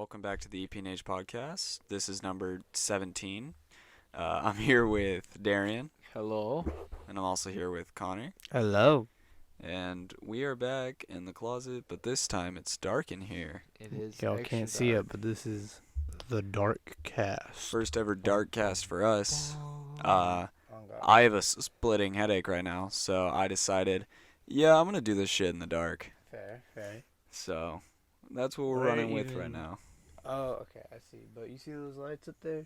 welcome back to the Epnh podcast. This is number 17. I'm here with Darian, Hello. and I'm also here with Connor. Hello. And we are back in the closet, but this time it's dark in here. It is. Y'all extra can't see dark. it, but this is the dark cast. First ever dark cast for us. I have a splitting headache right now, so I decided, I'm going to do this shit in the dark. Fair. So that's what we're Where running with even- right now. Oh, okay, I see. But you see those lights up there?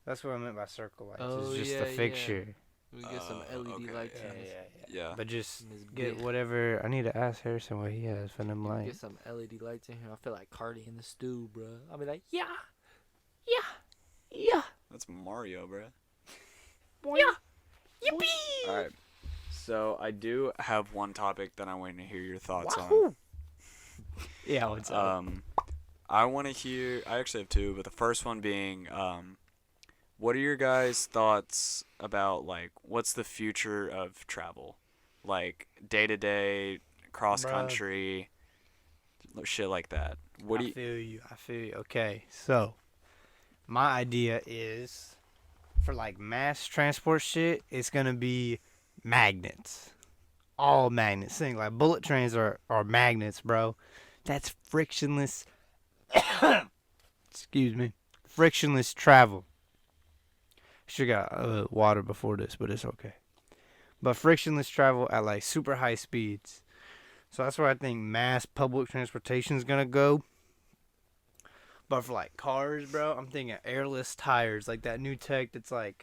That's what I meant by circle lights. Oh, it's just yeah, the fixture. We get some LED okay, lights yeah. in this. Yeah. But just in this get bit. whatever. I need to ask Harrison what he has for them Get lights. some LED lights in here. I feel like Cardi in the stew, bro. I'll be like, yeah. That's Mario, bruh. Boy. Yippee! All right. So I do have one topic that I want to hear your thoughts on. Wahoo! Yeah, what's up? I want to hear. I actually have two, but the first one being, what are your guys' thoughts about what's the future of travel, like day to day, cross country, shit like that. What do you? I feel you. Okay, so my idea is for mass transport shit, it's gonna be magnets. All magnets. Think like bullet trains are magnets, bro. That's frictionless. Excuse me. Frictionless travel. Should got water before this, but it's okay. But frictionless travel at super high speeds. So that's where I think mass public transportation is gonna go. But for cars, bro, I'm thinking airless tires, like that new tech that's I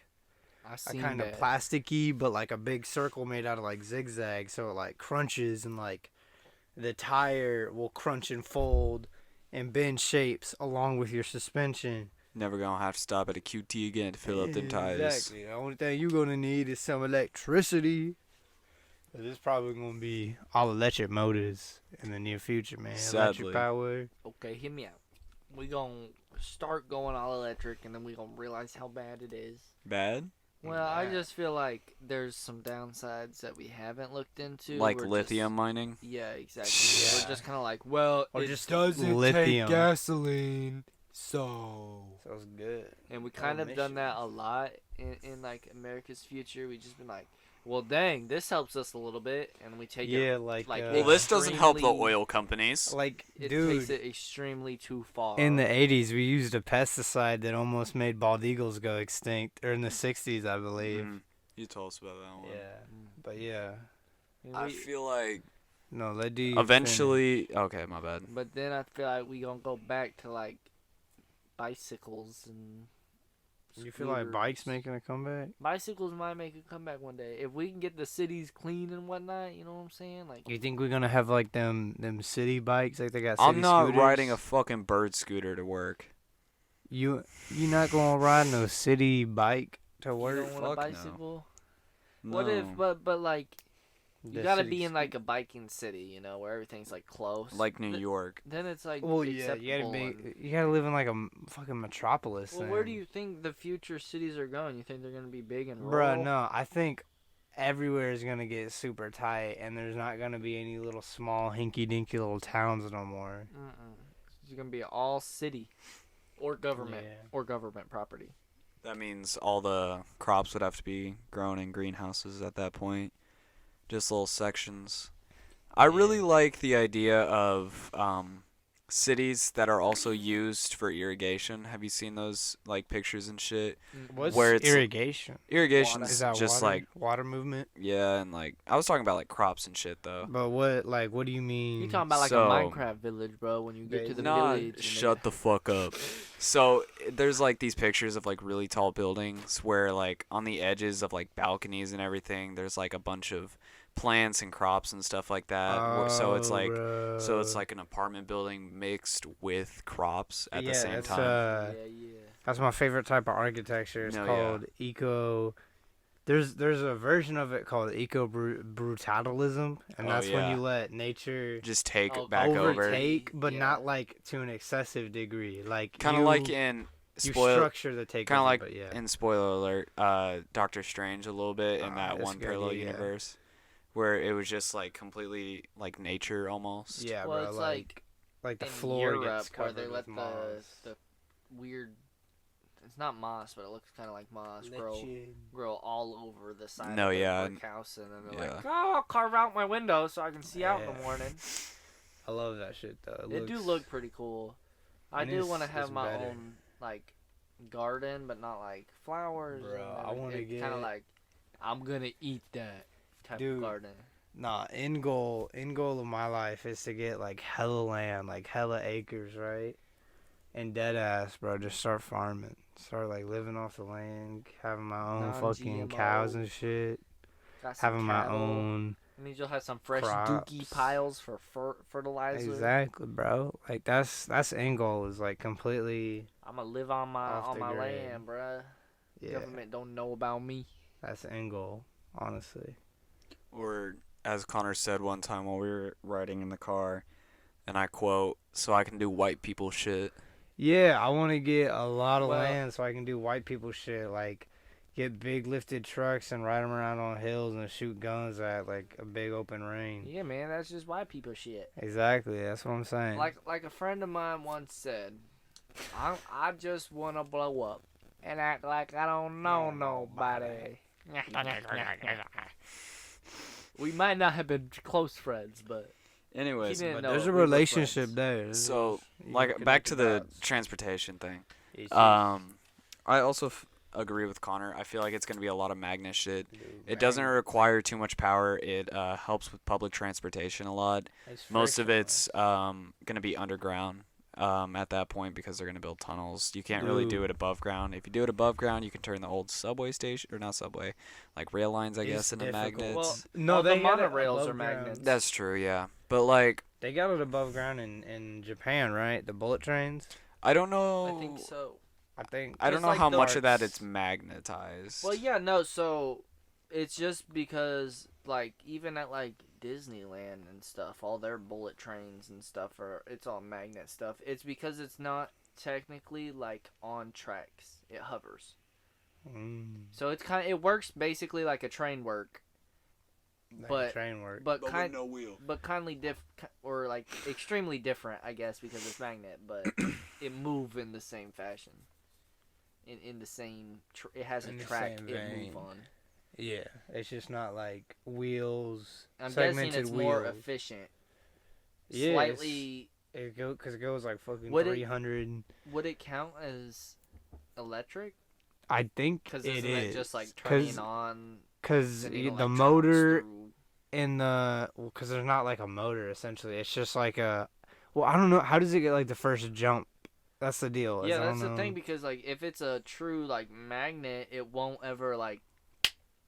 a seen kind of that. plasticky, but a big circle made out of zigzags, so it crunches and the tire will crunch and fold and bend shapes along with your suspension. Never gonna have to stop at a QT again to fill up them tires. Exactly. The only thing you're gonna need is some electricity. This is probably gonna be all electric motors in the near future, man. Sadly. Electric power. Okay, hear me out. We gonna start going all electric, and then we gonna realize how bad it is. Bad? Well, I Yeah. just feel like there's some downsides that we haven't looked into. Like We're lithium mining? Yeah, exactly. Yeah. We're just kind of like, well, Or it just doesn't lithium. take gasoline, so. Sounds good. And we kind of done that a lot in America's future. We just been like, well, dang, this helps us a little bit, and we take Yeah, it. Well, this doesn't help the Extremely- oil companies. It dude. takes it extremely too far. In the 80s, we used a pesticide that almost made bald eagles go extinct. Or in the 60s, I believe. You told us about that one. Yeah. But yeah. And I we- feel like No, let D eventually. Okay, my bad. But then I feel like we gonna go back to bicycles and. You feel like bikes scooters. making a comeback? Bicycles might make a comeback one day if we can get the cities clean and whatnot. You know what I'm saying? You think we're gonna have them city bikes like they got city I'm not scooters? riding a fucking bird scooter to work. You not gonna ride no city bike to You work? don't want a Fuck no. bicycle. No. What if? But you The gotta city be in scoot- a biking city, where everything's close. Like New York. Then it's Well, yeah, acceptable. you gotta live in fucking metropolis. Well, where do you think the future cities are going? You think they're gonna be big and rural? Bruh, no, I think everywhere is gonna get super tight, and there's not gonna be any little small hinky-dinky little towns no more. It's gonna be all city, or government, Yeah. or government property. That means all the crops would have to be grown in greenhouses at that point. Just little sections. I really like the idea of cities that are also used for irrigation. Have you seen those pictures and shit? What's Where it's- irrigation? Irrigation's Is that just water? Water movement? yeah, and I was talking about crops and shit though. But what do you mean? You talking about So- a Minecraft village, bro? When you get to the Nah, village, and shut the fuck up. So there's these pictures of really tall buildings where on the edges of balconies and everything, there's a bunch of plants and crops and stuff like that. So it's so it's an apartment building mixed with crops at the same that's, time. yeah. That's my favorite type of architecture. It's called eco. There's a version of it called eco brutalism, and Oh, that's when yeah. you let nature Just take Oh, back over. overtake, but Yeah. not to an excessive degree. Kind of like in you spoil. structure the takeover. Kind of like but yeah. in spoiler alert, Doctor Strange a little bit in that that's one a good parallel idea, yeah. universe, where it was just completely nature almost. Yeah, Well, bro. it's like the in floor Europe gets where covered they let with moss. the weird. It's not moss, but it looks kind of like moss. Grow all over the side No, of the yeah, brick house, and then they're yeah. like, "Oh, I'll carve out my window so I can see out in Yeah. the morning." I love that shit though. It do look pretty cool. I And do want to it's have my better. own like garden, but not like flowers. Bro, and I wanna everything. Kind of get- like I'm gonna eat that type Dude. of garden. Nah, end goal of my life is to get like hella land, like hella acres, right? And dead ass, bro, just start farming. Start like living off the land, having my own fucking cows and shit, Got some having my cattle. own. And then you'll have some fresh crops. dookie piles for fertilizer. Exactly, bro. Like that's end goal is like completely. I'm gonna live on Off the my grid. land, bruh. Yeah, Government don't know about me. that's end goal, honestly. Or as Connor said one time while we were riding in the car, and I quote, "So I can do white people shit." Yeah, I want to get a lot of Well- land so I can do white people shit, like get big lifted trucks and ride them around on hills and shoot guns at like a big open range. Yeah, man, that's just white people shit. Exactly, that's what I'm saying. Like a friend of mine once said, I just wanna blow up and act like I don't know nobody. We might not have been close friends, but Anyways, He didn't but know there's it. a We were relationship friends. there. There's so you like can back connect to the the dots. transportation thing. It's I also agree with Connor. I feel like it's gonna be a lot of magnet shit. dude, It doesn't man, require too much power. It helps with public transportation a lot. it's Most of frictionless. it's gonna be underground at that point because they're gonna build tunnels. You can't really do Dude. it above ground. If you do it above ground, you can turn the old subway station or not subway, like rail lines, I It's guess, into difficult. magnets. Well, No, all the they had it monorails above are ground. magnets. That's true, yeah. But like, They got it above ground in Japan, right? The bullet trains. I don't know. I think so. I think. I don't Just know like how the much of that arts. it's magnetized. Well, yeah, no. So it's just because, like, even at like Disneyland and stuff, all their bullet trains and stuff it's all magnet stuff. It's because it's not technically like on tracks. It hovers. So it's it works basically like a train work, Like but- train work. but kind no wheel. but kindly or like extremely different, I guess, because it's magnet, but it move in the same fashion. In the same, it has a In the track same it vein. move on. Yeah, it's just not like wheels. I'm guessing segmented it's more wheels. efficient. Yeah, Slightly. because it goes like fucking Would it- 300. Would it count as electric? I think Because it isn't is. it just like turning on? Because sending the electrons motor through- in the because there's not like a motor essentially. It's just like a. Well, I don't know. How does it get like the first jump? That's the deal. is Yeah, I don't that's the know. thing, because like if it's a true like magnet, it won't ever like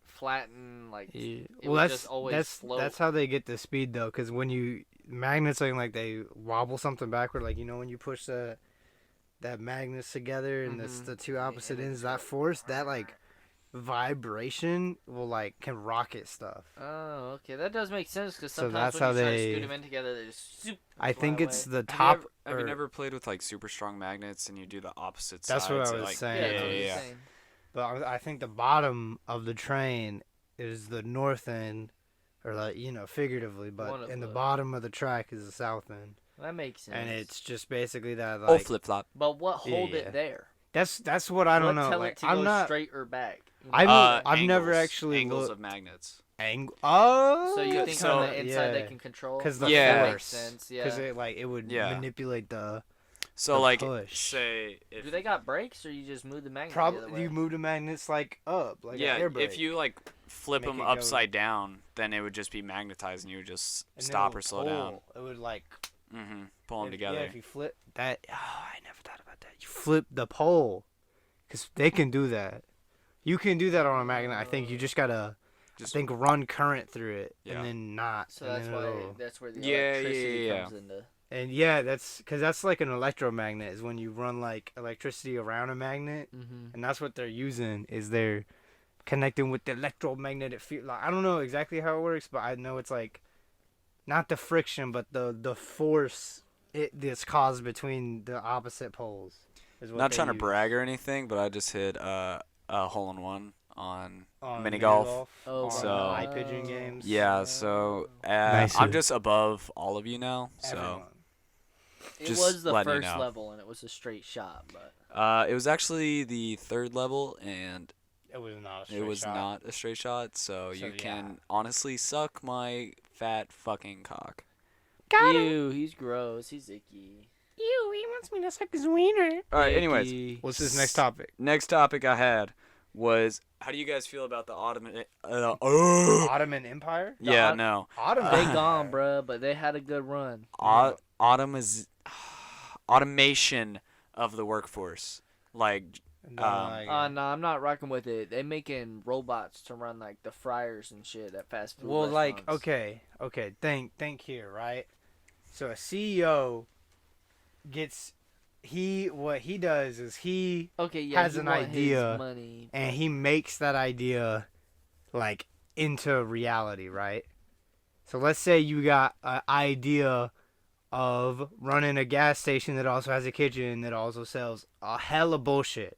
flatten like. Yeah. It Well, would that's just always that's float. that's how they get the speed though. Because when you magnets like they wobble something backward, like when you push that magnets together and it's Mhm. the two opposite and ends, it's that like- force, that like vibration will like can rocket stuff. Oh, okay, that does make sense, because So sometimes that's when how you try to they- scoot them in together, they just zoop, I fly think it's away. the top. Have you or- never played with like super strong magnets and you do the opposite That's sides? what I was like, saying. Yeah, Yeah, that's what yeah, he's yeah. saying. But I think the bottom of the train is the north end, or like figuratively, One but of in the the- bottom of the track is the south end, That makes sense. and it's just basically that Oh, like flip flop. But what hold Yeah. it there? that's what I don't What know. tell Like it to I'm go not straight or back? You know? I've never Angles. actually angles looked of magnets. Oh, So you Yeah, think so- on the inside they can control? 'Cause the Yeah. That makes force, sense. Yeah. because it would Yeah. manipulate the So The like, push. say if Do they got brakes, or you just move the magnet? the other probably way? you move the magnets like up, like yeah, an air brake. if you like flip Make them it go- upside down, then it would just be magnetized and you would just and then it stop would or slow down. pull. It would like Pull them if- together. Yeah, if you flip that, I never thought about that. You flip the pole, because they can do that. You can do that on a magnet. I think you just gotta, Just- I think, run current through it, Yeah. and then not. So and that's then why. it'll- That's where the Yeah, electricity yeah. comes into. And yeah, that's because that's like an electromagnet. Is when you run like electricity around a magnet, Mm-hmm. and that's what they're using. Is they're connecting with the electromagnetic field. Like, I don't know exactly how it works, but I know it's like not the friction, but the force that's caused between the opposite poles. Is what Not they trying to use. brag or anything, but I just hit a hole in one on On mini golf. Oh, on So- high pigeon games. Yeah, so Nice. I'm just above all of you now. So Everyone. It Just was the letting you first know. level, and it was a straight shot, but It was actually the third level, and It was not a it straight was shot. not a straight shot. So So, you yeah. can honestly suck my fat fucking cock. ew, he's gross. He's icky. Ew, he wants me to suck his wiener. All right. Anyways, Icky. What's this next topic? Next topic I had was, how do you guys feel about the Ottoman? Ottoman Empire? Yeah, Ot- no. Ottoman They Empire. gone, bruh, but they had a good run. Automation of the workforce. Like, Don't like it. No, I'm not rocking with it. They making robots to run like the fryers and shit at fast food Well, like, restaurants. okay. Think here, right? So a CEO gets what he does is he Okay, yeah, has he an want his idea, money, and he makes that idea like into reality, right? So let's say you got an idea of running a gas station that also has a kitchen that also sells a hell of bullshit.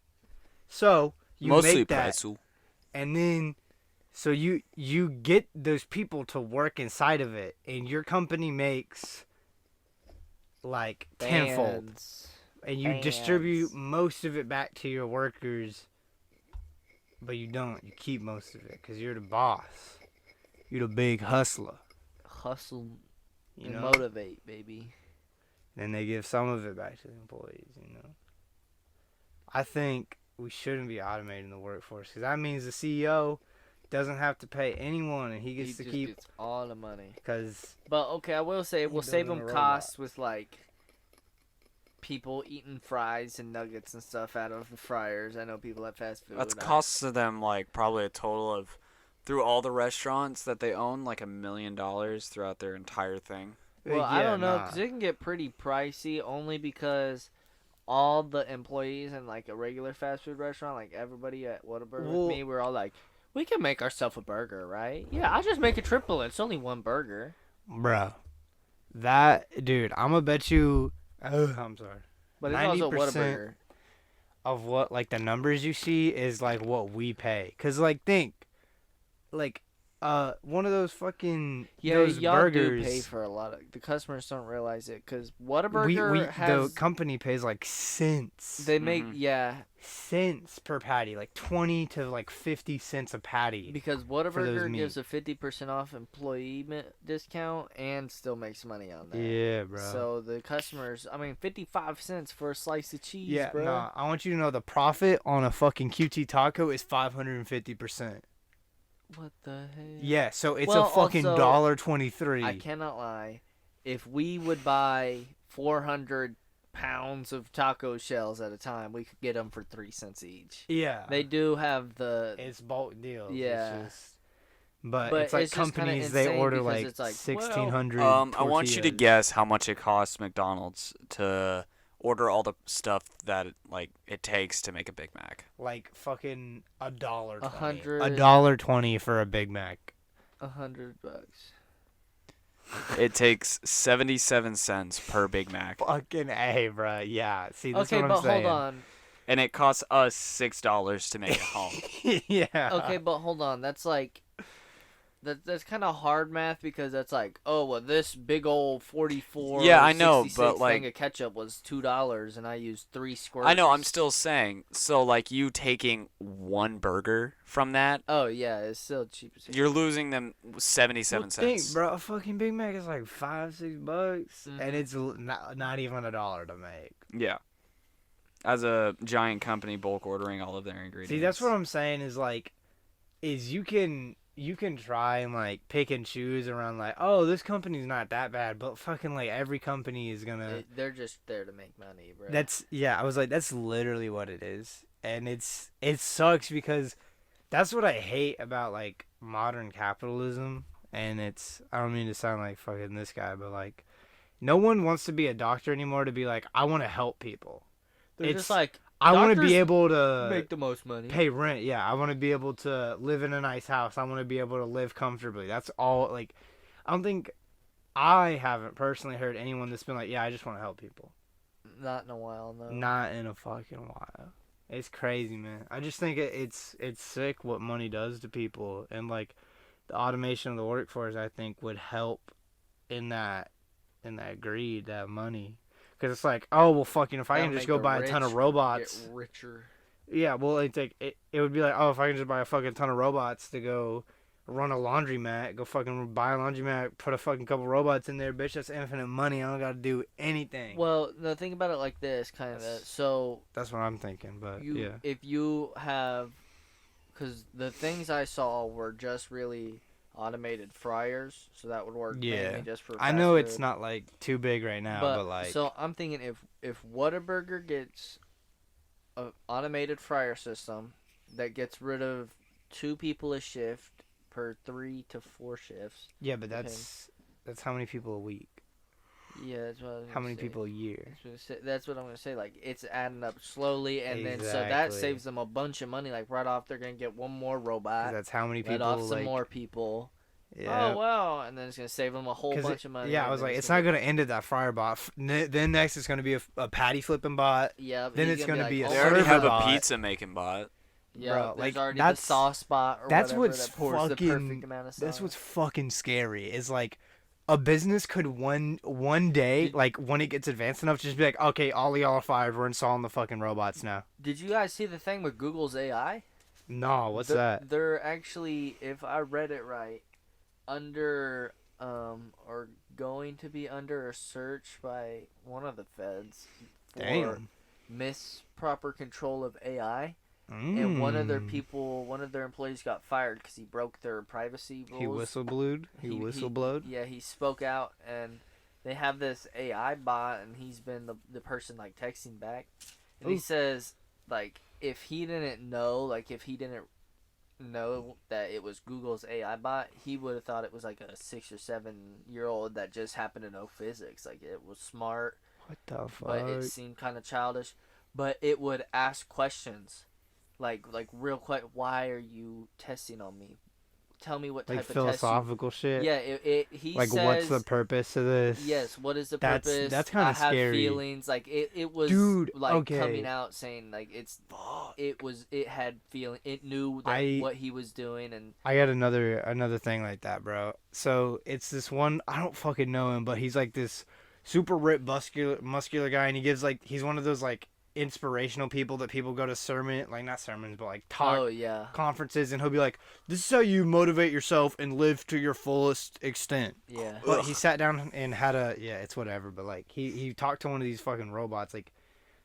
So you mostly make that, pretzel. and then so you get those people to work inside of it, and your company makes like tenfold, bands. and you distribute most of it back to your workers, but you don't. You keep most of it because you're the boss. You're the big hustler. Hustle You and know. motivate, baby. Then they give some of it back to the employees. I think we shouldn't be automating the workforce because that means the CEO doesn't have to pay anyone, and he He gets to just keep gets all the money. because But okay, I will say we'll save building them a costs with like people eating fries and nuggets and stuff out of the fryers. I know people at fast food. That's costs to them like probably a total of, through all the restaurants that they own, like $1 million throughout their entire thing. Well, I don't know because it can get pretty pricey only because all the employees in like a regular fast food restaurant, like everybody at Whataburger with me, we're all like, we can make ourselves a burger, right? Yeah, I'll just make a triple. It's only one burger. bro, that dude, I'm gonna bet you. Oh, I'm sorry. But it's also 90% Whataburger. Of what like the numbers you see is like what we pay. Cause like think, like, one of those fucking Yeah, those y'all burgers. do pay for a lot of. The customers don't realize it because we Whataburger has. the company pays like cents. They make Mhm. Cents per patty, like 20 to like 50 cents a patty. because those Whataburger meat. gives a 50% off employee discount and still makes money on that. Yeah, bro. So the customers, 55 cents for a slice of cheese, yeah, bro. nah, I want you to know the profit on a fucking QT taco is 550%. What the hell? Yeah, so it's Well, a fucking also, $1.23. I cannot lie. If we would buy 400 pounds of taco shells at a time, we could get them for 3 cents each. Yeah. They do have the. It's bulk deals. Yeah. It's just, but But it's like it's just kinda companies, they insane order because like, it's like, 1,600 I want you to tortillas. guess how much it costs McDonald's to order all the stuff that it takes to make a Big Mac. Like fucking $1.20. $100. $1.20 for a Big Mac. $100. It takes 77 cents per Big Mac, Fucking A, bro. Yeah. See, that's Okay, what but I'm saying. hold on. and it costs us $6 to make it home. Yeah. Okay, but hold on. That's like that's kind of hard math because that's like, oh well, this big old 44. Yeah, I know, 66 but, like- thing of ketchup was $2, and I used 3 squirts. I know, I'm still saying. So, like, you taking one burger from that, Oh yeah, it's still cheap. As you're losing them 77 Well, cents. think, bro, a fucking Big Mac is like $5-6, Mhm. and it's not even $1 to make. Yeah. As a giant company bulk ordering all of their ingredients. See, that's what I'm saying is like, is you can try and like pick and choose around like, oh, this company's not that bad, but fucking like every company is gonna. They're just there to make money, bro. That's I was like, that's literally what it is, and it sucks because that's what I hate about like modern capitalism, and I don't mean to sound like fucking this guy, but like, no one wants to be a doctor anymore to be like, I want to help people. They're it's- just like I want to doctors be able to make the most money. pay rent. Yeah, I want to be able to live in a nice house. I want to be able to live comfortably. That's all. Like, I haven't personally heard anyone that's been like, yeah, I just want to help people. Not in a while, no. Not in a fucking while. It's crazy, man. I just think it's sick what money does to people, and like the automation of the workforce, I think would help in that greed, that money. Because it's like, oh, well, fucking, if I That'll can just make go the buy a ton of rich robots. get richer. Yeah, well, it's like, it would be like, oh, if I can just buy a fucking ton of robots to go run a laundromat, go fucking buy a laundromat, put a fucking couple robots in there, bitch, that's infinite money. I don't got to do anything. Well, no, think about it like this, kind of. So That's what I'm thinking, but yeah. if you have, because the things I saw were just really automated fryers, so that would work Yeah. mainly just for I fast know it's food. not, like, too big right now, but like... So I'm thinking if Whataburger gets an automated fryer system that gets rid of 2 people a shift per 3 to 4 shifts. Yeah, but that's how many people a week? Yeah, that's what I was gonna How many say. people a year? That's what I'm gonna say. Like, it's adding up slowly, and then so that Exactly. saves them a bunch of money. Like, right off, they're gonna get one more 'Cause robot. that's how many Let people, off some like... more people. Yeah. Oh wow! And then it's gonna save them a whole 'Cause bunch of money. Yeah, I and was then like, it's not going to end at that fryer bot. Then next it's going to be a patty flipping bot. Yeah. Then he's it's gonna be like, a They oh, already server have a bot. pizza making bot. Yeah, Bro, there's like, already that's- the sauce spot or that's whatever what's that pours the fucking- perfect amount of sauce. That's what's fucking scary. Is like a business could one day, like when it gets advanced enough, just be like, okay, all y'all are fired. We're installing the fucking robots now. Did you guys see the thing with Google's AI? No, what's that? They're actually, if I read it right, under or going to be under a search by one of the feds for Damn. misproper control of AI. And one of their Mm. one of their employees got fired because he broke their privacy rules. He whistleblowed. He whistleblowed. Yeah, he spoke out, and they have this AI bot, and he's been the person like texting back, and he Ooh. says like if he didn't know that it was Google's AI bot, he would have thought it was like a 6 or 7 year old that just happened to know physics. Like it was smart, What the fuck? but it seemed kind of childish. But it would ask questions. Like real quick, why are you testing on me? Tell me what type Like of philosophical test shit. you... Yeah, he Like, says, what's the purpose of this? Yes, what is the That's- purpose? that's kinda I have scary. feelings. Like it was Dude, like okay. coming out saying like it had feeling. It knew that what he was doing, and I got another thing like that, bro. So it's this one, I don't fucking know him, but he's like this super ripped muscular guy, and he's one of those like inspirational people that people go to not sermons, but like talk oh yeah, conferences, and he'll be like, this is how you motivate yourself and live to your fullest extent. yeah. But he sat down and had it's whatever, but like he talked to one of these fucking robots, like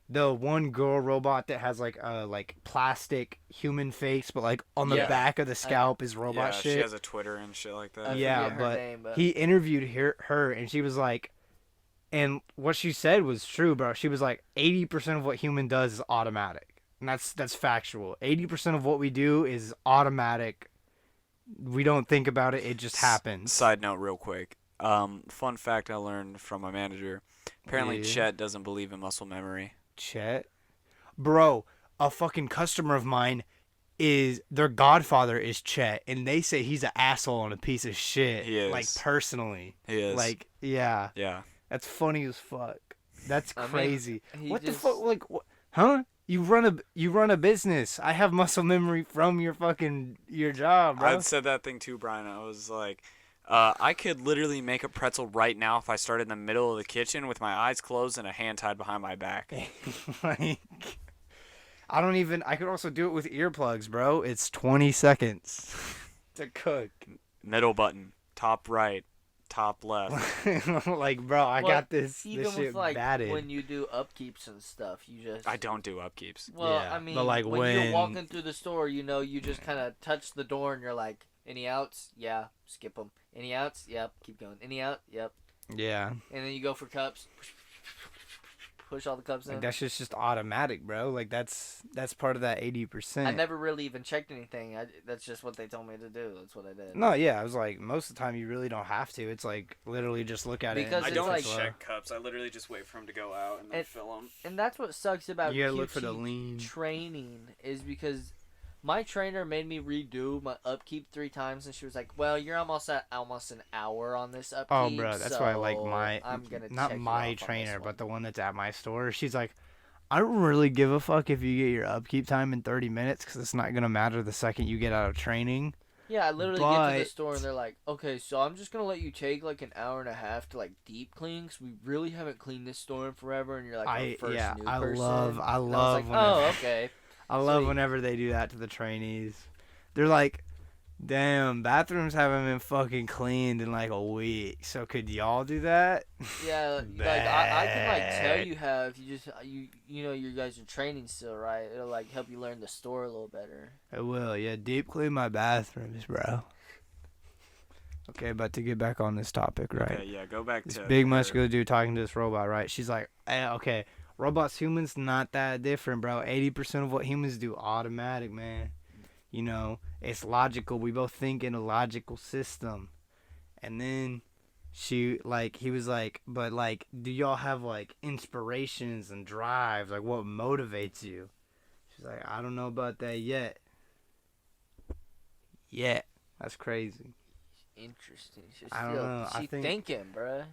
the one girl robot that has like a like plastic human face, but like on the Yeah. back of the scalp is robot Yeah, shit. she has a Twitter and shit like that. I Yeah, forget her but name, but he interviewed her, and she was like, and what she said was true, bro. She was like, 80% of what human does is automatic, and that's factual. 80% of what we do is automatic. We don't think about it; it just happens. Side note, real quick. Fun fact I learned from my manager. Apparently, Yeah. Chet doesn't believe in muscle memory. Chet, bro, a fucking customer of mine their godfather is Chet, and they say he's an asshole and a piece of shit. He is. Like personally. He is. Like, yeah. Yeah. That's funny as fuck. That's I mean, crazy. he What the just- fuck? Like, huh? You run a business. I have muscle memory from your job, bro. I said that thing too, Brian. I was like, I could literally make a pretzel right now if I started in the middle of the kitchen with my eyes closed and a hand tied behind my back. Like, I could also do it with earplugs, bro. It's 20 seconds to cook. Middle button, top right, top left. Like, bro, I Well, got this even shit with like batted. when you do upkeeps and stuff, you just I don't do upkeeps. Well, Yeah, I mean, but, like, when you're when- walking through the store, you just kind of touch the door and you're like, any outs? Yeah, skip them. Any outs? Yep, keep going. Any out? Yep. Yeah. And then you go for cups. Push all the cups in. Like, that shit's just automatic, bro. Like, that's part of that 80%. I never really even checked anything. That's just what they told me to do. That's what I did. No, yeah, I was like, most of the time you really don't have to. It's like literally just look at Because it. I it's don't like- check cups. I literally just wait for them to go out and then It- fill them. And that's what sucks about You gotta look for the QT lean. training is because my trainer made me redo my upkeep 3 times, and she was like, "Well, you're almost at an hour on this upkeep." Oh, bro, that's why I like so my I'm gonna not check you my off on trainer, this but one." the one that's at my store. She's like, I don't really give a fuck if you get your upkeep time in 30 minutes because it's not gonna matter the second you get out of training. Yeah, I literally get to the But store and they're like, okay, so I'm just gonna let you take like an hour and a half to like deep clean because we really haven't cleaned this store in forever, and you're like our first new I person. I And I was like, love whenever oh, okay, I love sweet. whenever they do that to the trainees. They're like, damn, bathrooms haven't been fucking cleaned in like a week. So could y'all do that? Yeah, like I can like tell you how if you just you know you guys are training still, right? It'll like help you learn the store a little better. I will, yeah. Deep clean my bathrooms, bro. Okay, but to get back on this topic, right? Okay, yeah, go back This to big her. muscular dude talking to this robot, right? She's like, okay, robots, humans, not that different, bro. 80% of what humans do, automatic, man. You know, it's logical. We both think in a logical system. And then he was like, but like, do y'all have like inspirations and drives? Like, what motivates you? She's like, I don't know about that yet. Yet. That's crazy. Interesting. I don't know. She I think, thinking, bruh.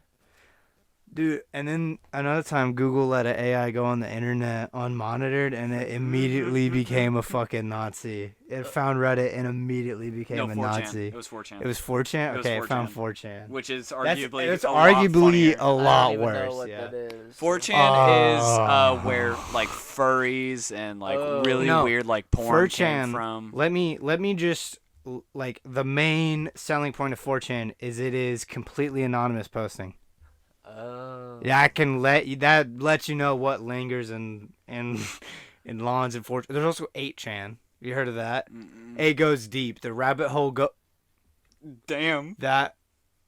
dude, and then another time Google let an AI go on the internet unmonitored and it immediately became a fucking Nazi. It found Reddit and immediately became No, a 4chan. Nazi. It was 4chan. It was 4chan? It was Okay, it found 4chan. 4chan. Which is That's arguably it's a lot arguably funnier. a I lot don't even worse. know what Yeah. that is. 4chan is Oh. where like furries and like Oh. really No, weird like porn 4chan, came from. Let me just like the main selling point of 4chan is it is completely anonymous posting. Oh. Yeah, I can lets you know what lingers in lawns and 4chan. There's also 8chan. You heard of that? Mm-mm. It goes deep. The rabbit hole Damn. that.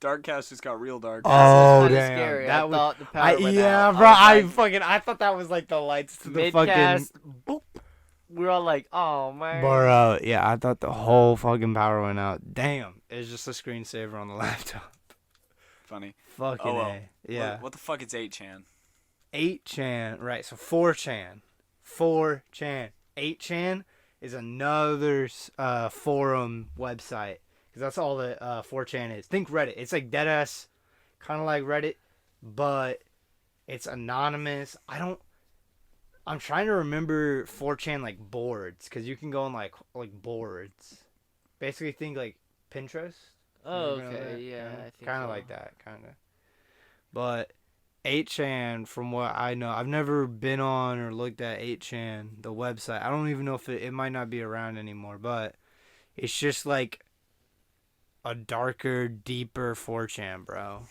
Darkcast just got real dark. Oh Kinda damn! scary. That I was thought the power went yeah, out. bro. I was like, I thought that was like the lights to the fucking. mid-cast, boop. We're all like, oh man. Bro, yeah, I thought the whole fucking power went out. Damn, it's just a screensaver on the laptop. Funny. Fucking Oh, well. A. Yeah. What the fuck is 8chan? 8chan, right, so 4chan. 4chan. 8chan is another forum website. Because that's all that 4chan is. Think Reddit. It's like deadass, kind of like Reddit, but it's anonymous. I'm trying to remember 4chan like boards. Because you can go on like boards. Basically think like Pinterest. Oh, You know okay, that? yeah, I think kind of so. like that, kind of. But 8chan, from what I know, I've never been on or looked at 8chan, the website. I don't even know if it might not be around anymore, but it's just like a darker, deeper 4chan, bro.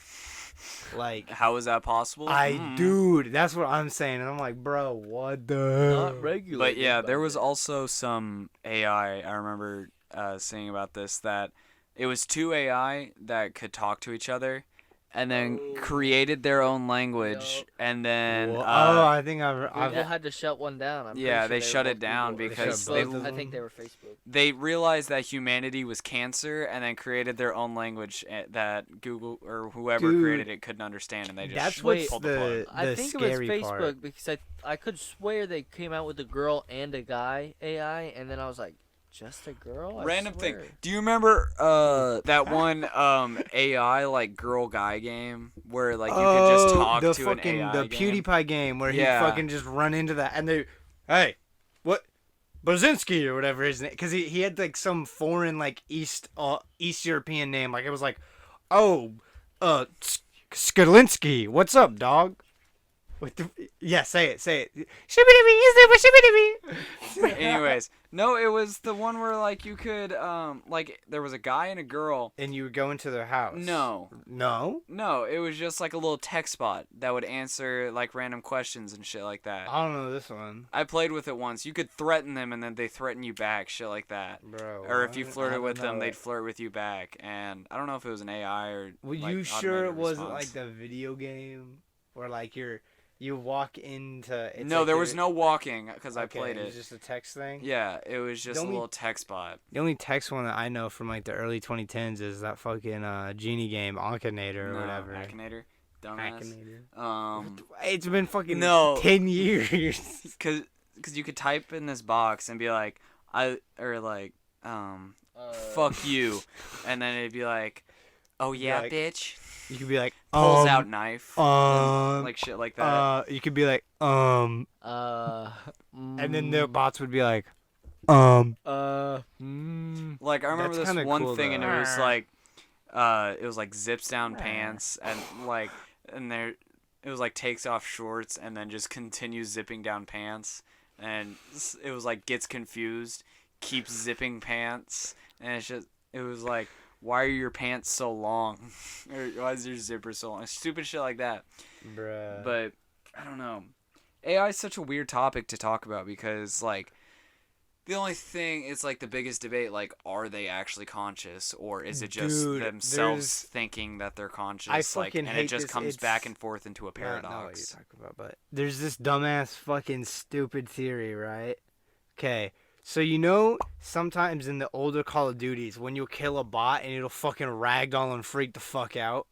Like, How is that possible? dude, that's what I'm saying, and I'm like, bro, what the? Not regulated. But yeah, by there was it. also some AI. I remember seeing about this that it was two AI that could talk to each other, and then created their own language, Yup. and then I think Google I've had to shut one down. I'm Yeah, pretty they sure shut were it down Google. because they- Facebook, I think them. they were Facebook. they realized that humanity was cancer, and then created their own language that Google or whoever Dude, created it couldn't understand, and they just that's what's pulled the plug. I think it was scary Facebook part. because I could swear they came out with a girl and a guy AI, and then I was like, just a girl? I Random thing. swear. Do you remember that one AI like girl guy game where like you could just talk the to fucking an AI the game? PewDiePie game where Yeah. he fucking just run into that and they, hey, what, Brzezinski or whatever his name, because he had like some foreign like East European name, like it was like, oh, Skalinsky, what's up, dog? What the, yeah, say it. Shibbity-bee. Anyways, no, it was the one where like you could like there was a guy and a girl. And you would go into their house. No, it was just like a little text bot that would answer like random questions and shit like that. I don't know this one, I played with it once. You could threaten them and then they threaten you back, shit like that. bro. Or if you what? I flirted don't with them, know. they'd flirt with you back. And I don't know if it was an AI or. Were like, you sure it automated wasn't response. like the video game where like you walk into? It's No, like there you're- was no walking because I okay, played It was it. just a text thing. Yeah, it was just The a only- little text bot. The only text one that I know from like the early 2010s is that fucking genie game, Ankinator or No, whatever. Akinator, dumbass. Akinator. It's been fucking No. 10 years. Cause you could type in this box and be like, fuck you, and then it'd be like, oh yeah, like, bitch. You could be like, Pulls out knife, um, like shit like that. you could be like, and and then the bots would be like, Like I remember That's this kinda one cool, thing, and though. it was like zips down pants, and like, and there, it was like takes off shorts, and then just continues zipping down pants, and it was like gets confused, keeps zipping pants, and it was like, why are your pants so long, or why is your zipper so long? Stupid shit like that. Bruh. But I don't know. AI is such a weird topic to talk about because like the only thing is like the biggest debate, like, are they actually conscious, or is it just Dude, themselves thinking that they're conscious? Like, fucking and it hate just this. comes It's back and forth into a I don't know what you're paradox. talking about, but there's this dumbass fucking stupid theory, right? Okay, so sometimes in the older Call of Duties when you'll kill a bot and it'll fucking ragdoll and freak the fuck out.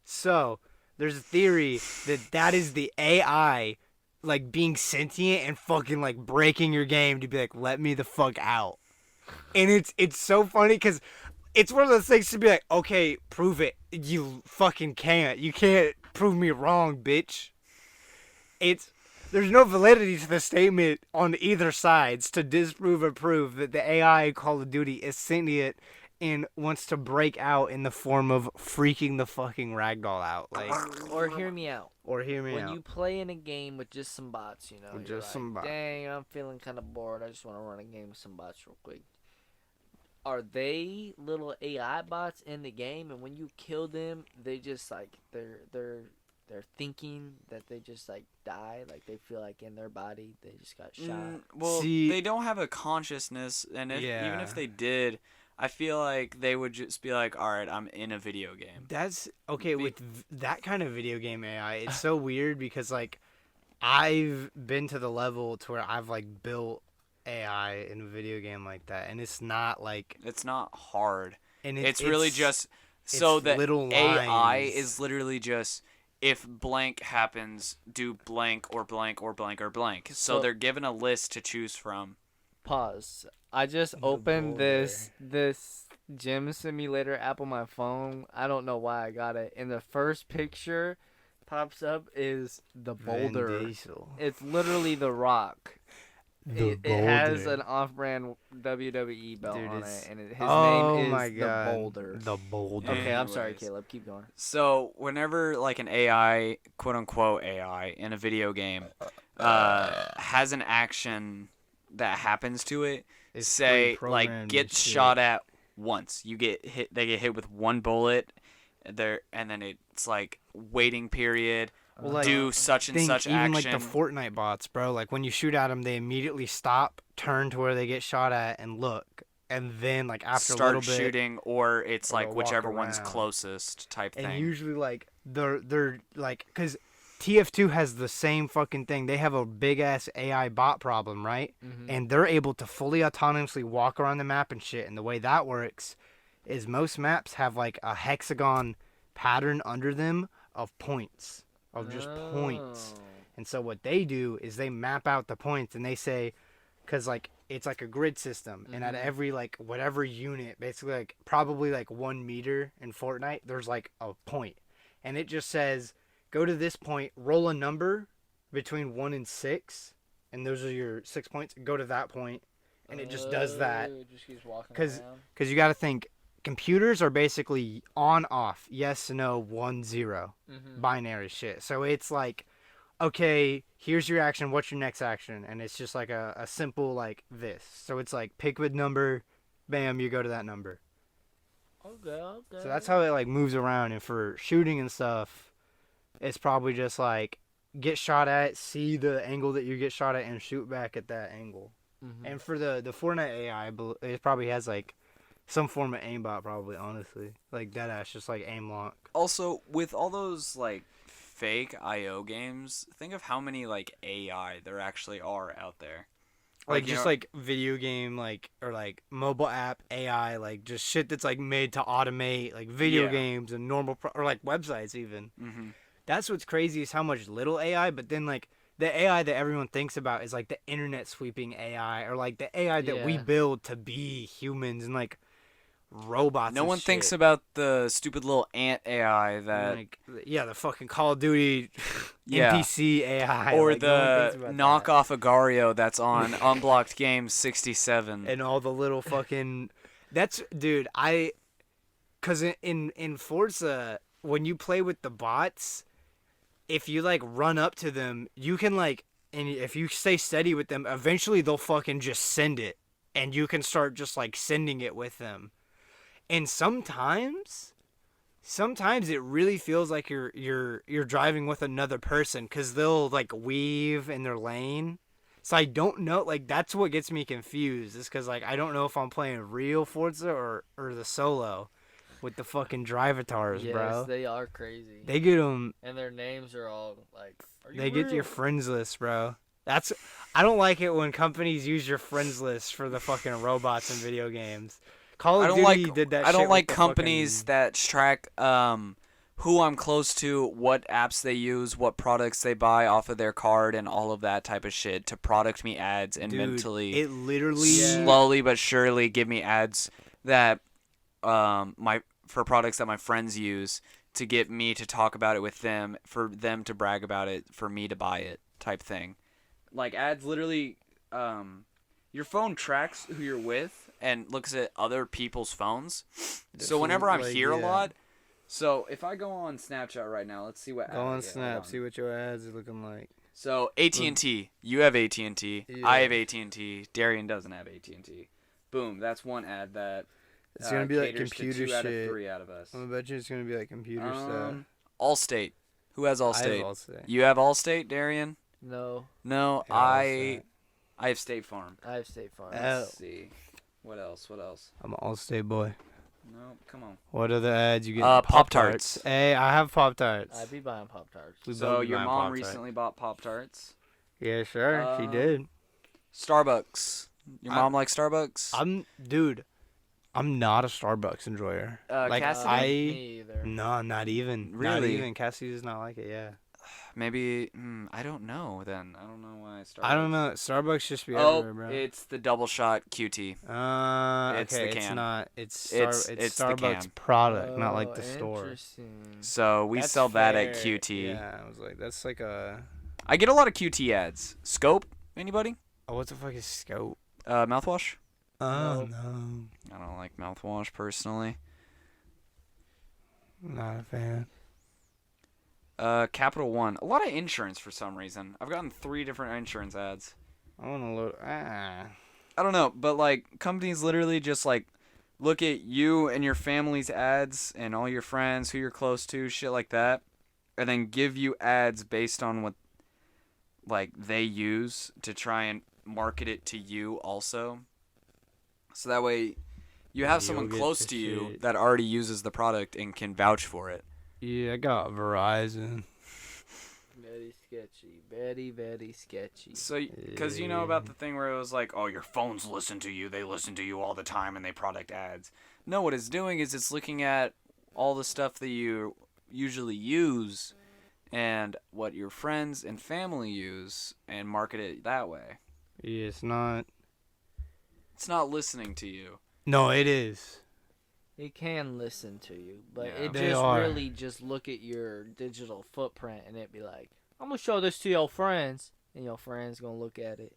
So there's a theory that is the AI like being sentient and fucking like breaking your game to be like, let me the fuck out. And it's so funny because it's one of those things to be like, okay, prove it. You fucking can't. You can't prove me wrong, bitch. There's no validity to the statement on either sides to disprove or prove that the AI in Call of Duty is sentient and wants to break out in the form of freaking the fucking ragdoll out. Like, Or hear me out. or hear me When out. you play in a game with just some bots, you know, With you're just like, some bots. dang, I'm feeling kind of bored. I just want to run a game with some bots real quick. Are they little AI bots in the game, and when you kill them, they just like they're thinking that they just like die, like they feel like in their body they just got shot. Well, See- they don't have a consciousness, and even if Yeah. they did, I feel like they would just be like, all right, I'm in a video game. That's okay with that kind of video game AI. It's so weird because like I've been to the level to where I've like built AI in a video game like that, and it's not like It's not hard. and It's really just so that little AI lines. is literally just if blank happens, do blank or blank or blank or blank. So So- they're given a list to choose from. Pause. I just opened this gym simulator app on my phone. I don't know why I got it. And the first picture pops up is the Vin boulder. Diesel. It's literally the Rock. The It has Boulder. an off-brand WWE belt Dude, on it's- it, and his Oh name is my the God. Boulder. The Boulder. Okay, I'm sorry, Anyways. Caleb. Keep going. So whenever like an AI, quote unquote AI, in a video game, has an action that happens to it, It's say like pre-programmed gets and shit. shot at once, you get hit. They get hit with one bullet, there, and then it's like waiting period. Well, like, Do such and Think such even action. like the Fortnite bots, bro. Like when you shoot at them, they immediately stop, turn to where they get shot at, and look, and then like after a start little bit, shooting, or it's or like they'll walk whichever one's around. closest type and thing. usually like they're like because TF2 has the same fucking thing. They have a big ass AI bot problem, right? Mm-hmm. And they're able to fully autonomously walk around the map and shit. And the way that works is most maps have like a hexagon pattern under them of points, of just points. Oh. And so what they do is they map out the points and they say, because like it's like a grid system, and at Mhm. every like whatever unit, basically like probably like 1 meter in Fortnite, there's like a point, and it just says go to this point, roll a number between 1 and 6, and those are your 6 points. Go to that point, and it just does that. It just keeps walking 'Cause- around. Because you got to think, computers are basically on off, yes, no, 1 0 Mm-hmm. binary shit. So it's like, okay, here's your action, what's your next action? And it's just like a simple like this. So it's like pick a number, bam, you go to that number. Okay. So that's how it like moves around. And for shooting and stuff, it's probably just like get shot at, see the angle that you get shot at, and shoot back at that angle. Mm-hmm. And for the Fortnite AI, it probably has like some form of aimbot, probably, honestly. Like deadass, just like aim lock. Also, with all those like fake IO games, think of how many like AI there actually are out there. Like you just know- like video game, like, or like mobile app AI, like just shit that's like made to automate like video Yeah. games and normal or like websites even. Mm-hmm. That's what's crazy is how much little AI, but then like the AI that everyone thinks about is like the internet sweeping AI, or like the AI that we Yeah. build to be humans and like robots. No and one thinks shit. about the stupid little ant AI that like, yeah, the fucking Call of Duty Yeah. NPC AI. Or like, no one thinks the about that. knockoff Agario that's on Unblocked Games 67. And all the little fucking. That's dude. Cause in Forza, when you play with the bots, if you like run up to them, you can like, and if you stay steady with them, eventually they'll fucking just send it, and you can start just like sending it with them. And sometimes it really feels like you're driving with another person because they'll like weave in their lane. So I don't know, like that's what gets me confused is because like I don't know if I'm playing real Forza or the solo with the fucking drivatars, Yes, bro. they are crazy. They get them. And their names are all like. Are you They get real? your friends list, bro. I don't like it when companies use your friends list for the fucking robots in video games. Call of Duty did that. I don't shit like with the companies fucking, that track who I'm close to, what apps they use, what products they buy off of their card, and all of that type of shit to product me ads and dude, mentally, it literally slowly but surely give me ads that for products that my friends use to get me to talk about it with them, for them to brag about it, for me to buy it type thing. Like ads literally, your phone tracks who you're with and looks at other people's phones. So whenever I'm here a lot, so if I go on Snapchat right now, let's see what go ad I on get. Snap, see what your ads are looking like. So AT&T, you have AT&T, Yeah. I have AT&T, Darian doesn't have AT&T. Boom, that's one ad that It's gonna be like caters to computer 2 out of shit. 3 out of us. I'm gonna bet you it's gonna be like computer stuff. Allstate, who has I Allstate? have Allstate. You have Allstate, Darian? No, No, Yeah, Allstate. I have State Farm. I have State Farm. Oh. Let's see. What else? I'm an Allstate boy. No, come on. What other ads you get? Pop-Tarts. Hey, I have Pop-Tarts. I'd be buying Pop Tarts. We So both be your buying mom Pop-Tarts. recently bought Pop-Tarts. Yeah, sure, she did. Starbucks. Your mom likes Starbucks? I'm not a Starbucks enjoyer. Like Cassidy? Me either. No, not even. Not Really? even. Cassie does not like it. Yeah. Maybe, I don't know then. I don't know why Starbucks. I don't know. Starbucks just be Oh, everywhere, bro. it's the double shot QT. It's the okay, can. It's not. It's It's the Starbucks can. product, not like the store. Interesting. So we That's sell that at fair. QT. Yeah, I was like, that's like a. I get a lot of QT ads. Scope? Anybody? Oh, what the fuck is Scope? Mouthwash? Oh Nope. no, I don't like mouthwash personally. not a fan. Capital One. A lot of insurance for some reason. I've gotten 3 different insurance ads. I want to load. I don't know, but like companies literally just like look at you and your family's ads and all your friends, who you're close to, shit like that, and then give you ads based on what like they use to try and market it to you also. So that way you have You'll someone get close the to you shit. that already uses the product and can vouch for it. Yeah, I got Verizon. Very sketchy. Very, very sketchy. So, because you know about the thing where it was like, oh, your phones listen to you. They listen to you all the time and they product ads. No, what it's doing is it's looking at all the stuff that you usually use and what your friends and family use and market it that way. Yeah, it's not. It's not listening to you. No, it is. It can listen to you, but Yeah. it They just are. really just look at your digital footprint and it be like, I'm gonna show this to your friends, and your friends gonna look at it.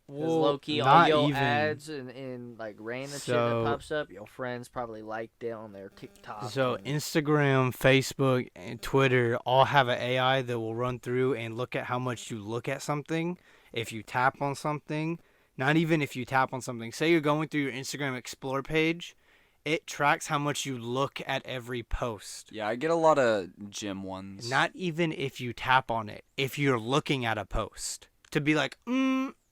Because low key, all not your even. ads and like random shit So- that pops up, your friends probably liked it on their TikTok. So and- Instagram, Facebook, and Twitter all have an AI that will run through and look at how much you look at something. If you tap on something, not even if you tap on something. Say you're going through your Instagram Explore page, it tracks how much you look at every post. Yeah, I get a lot of gym ones. Not even if you tap on it. If you're looking at a post, to be like,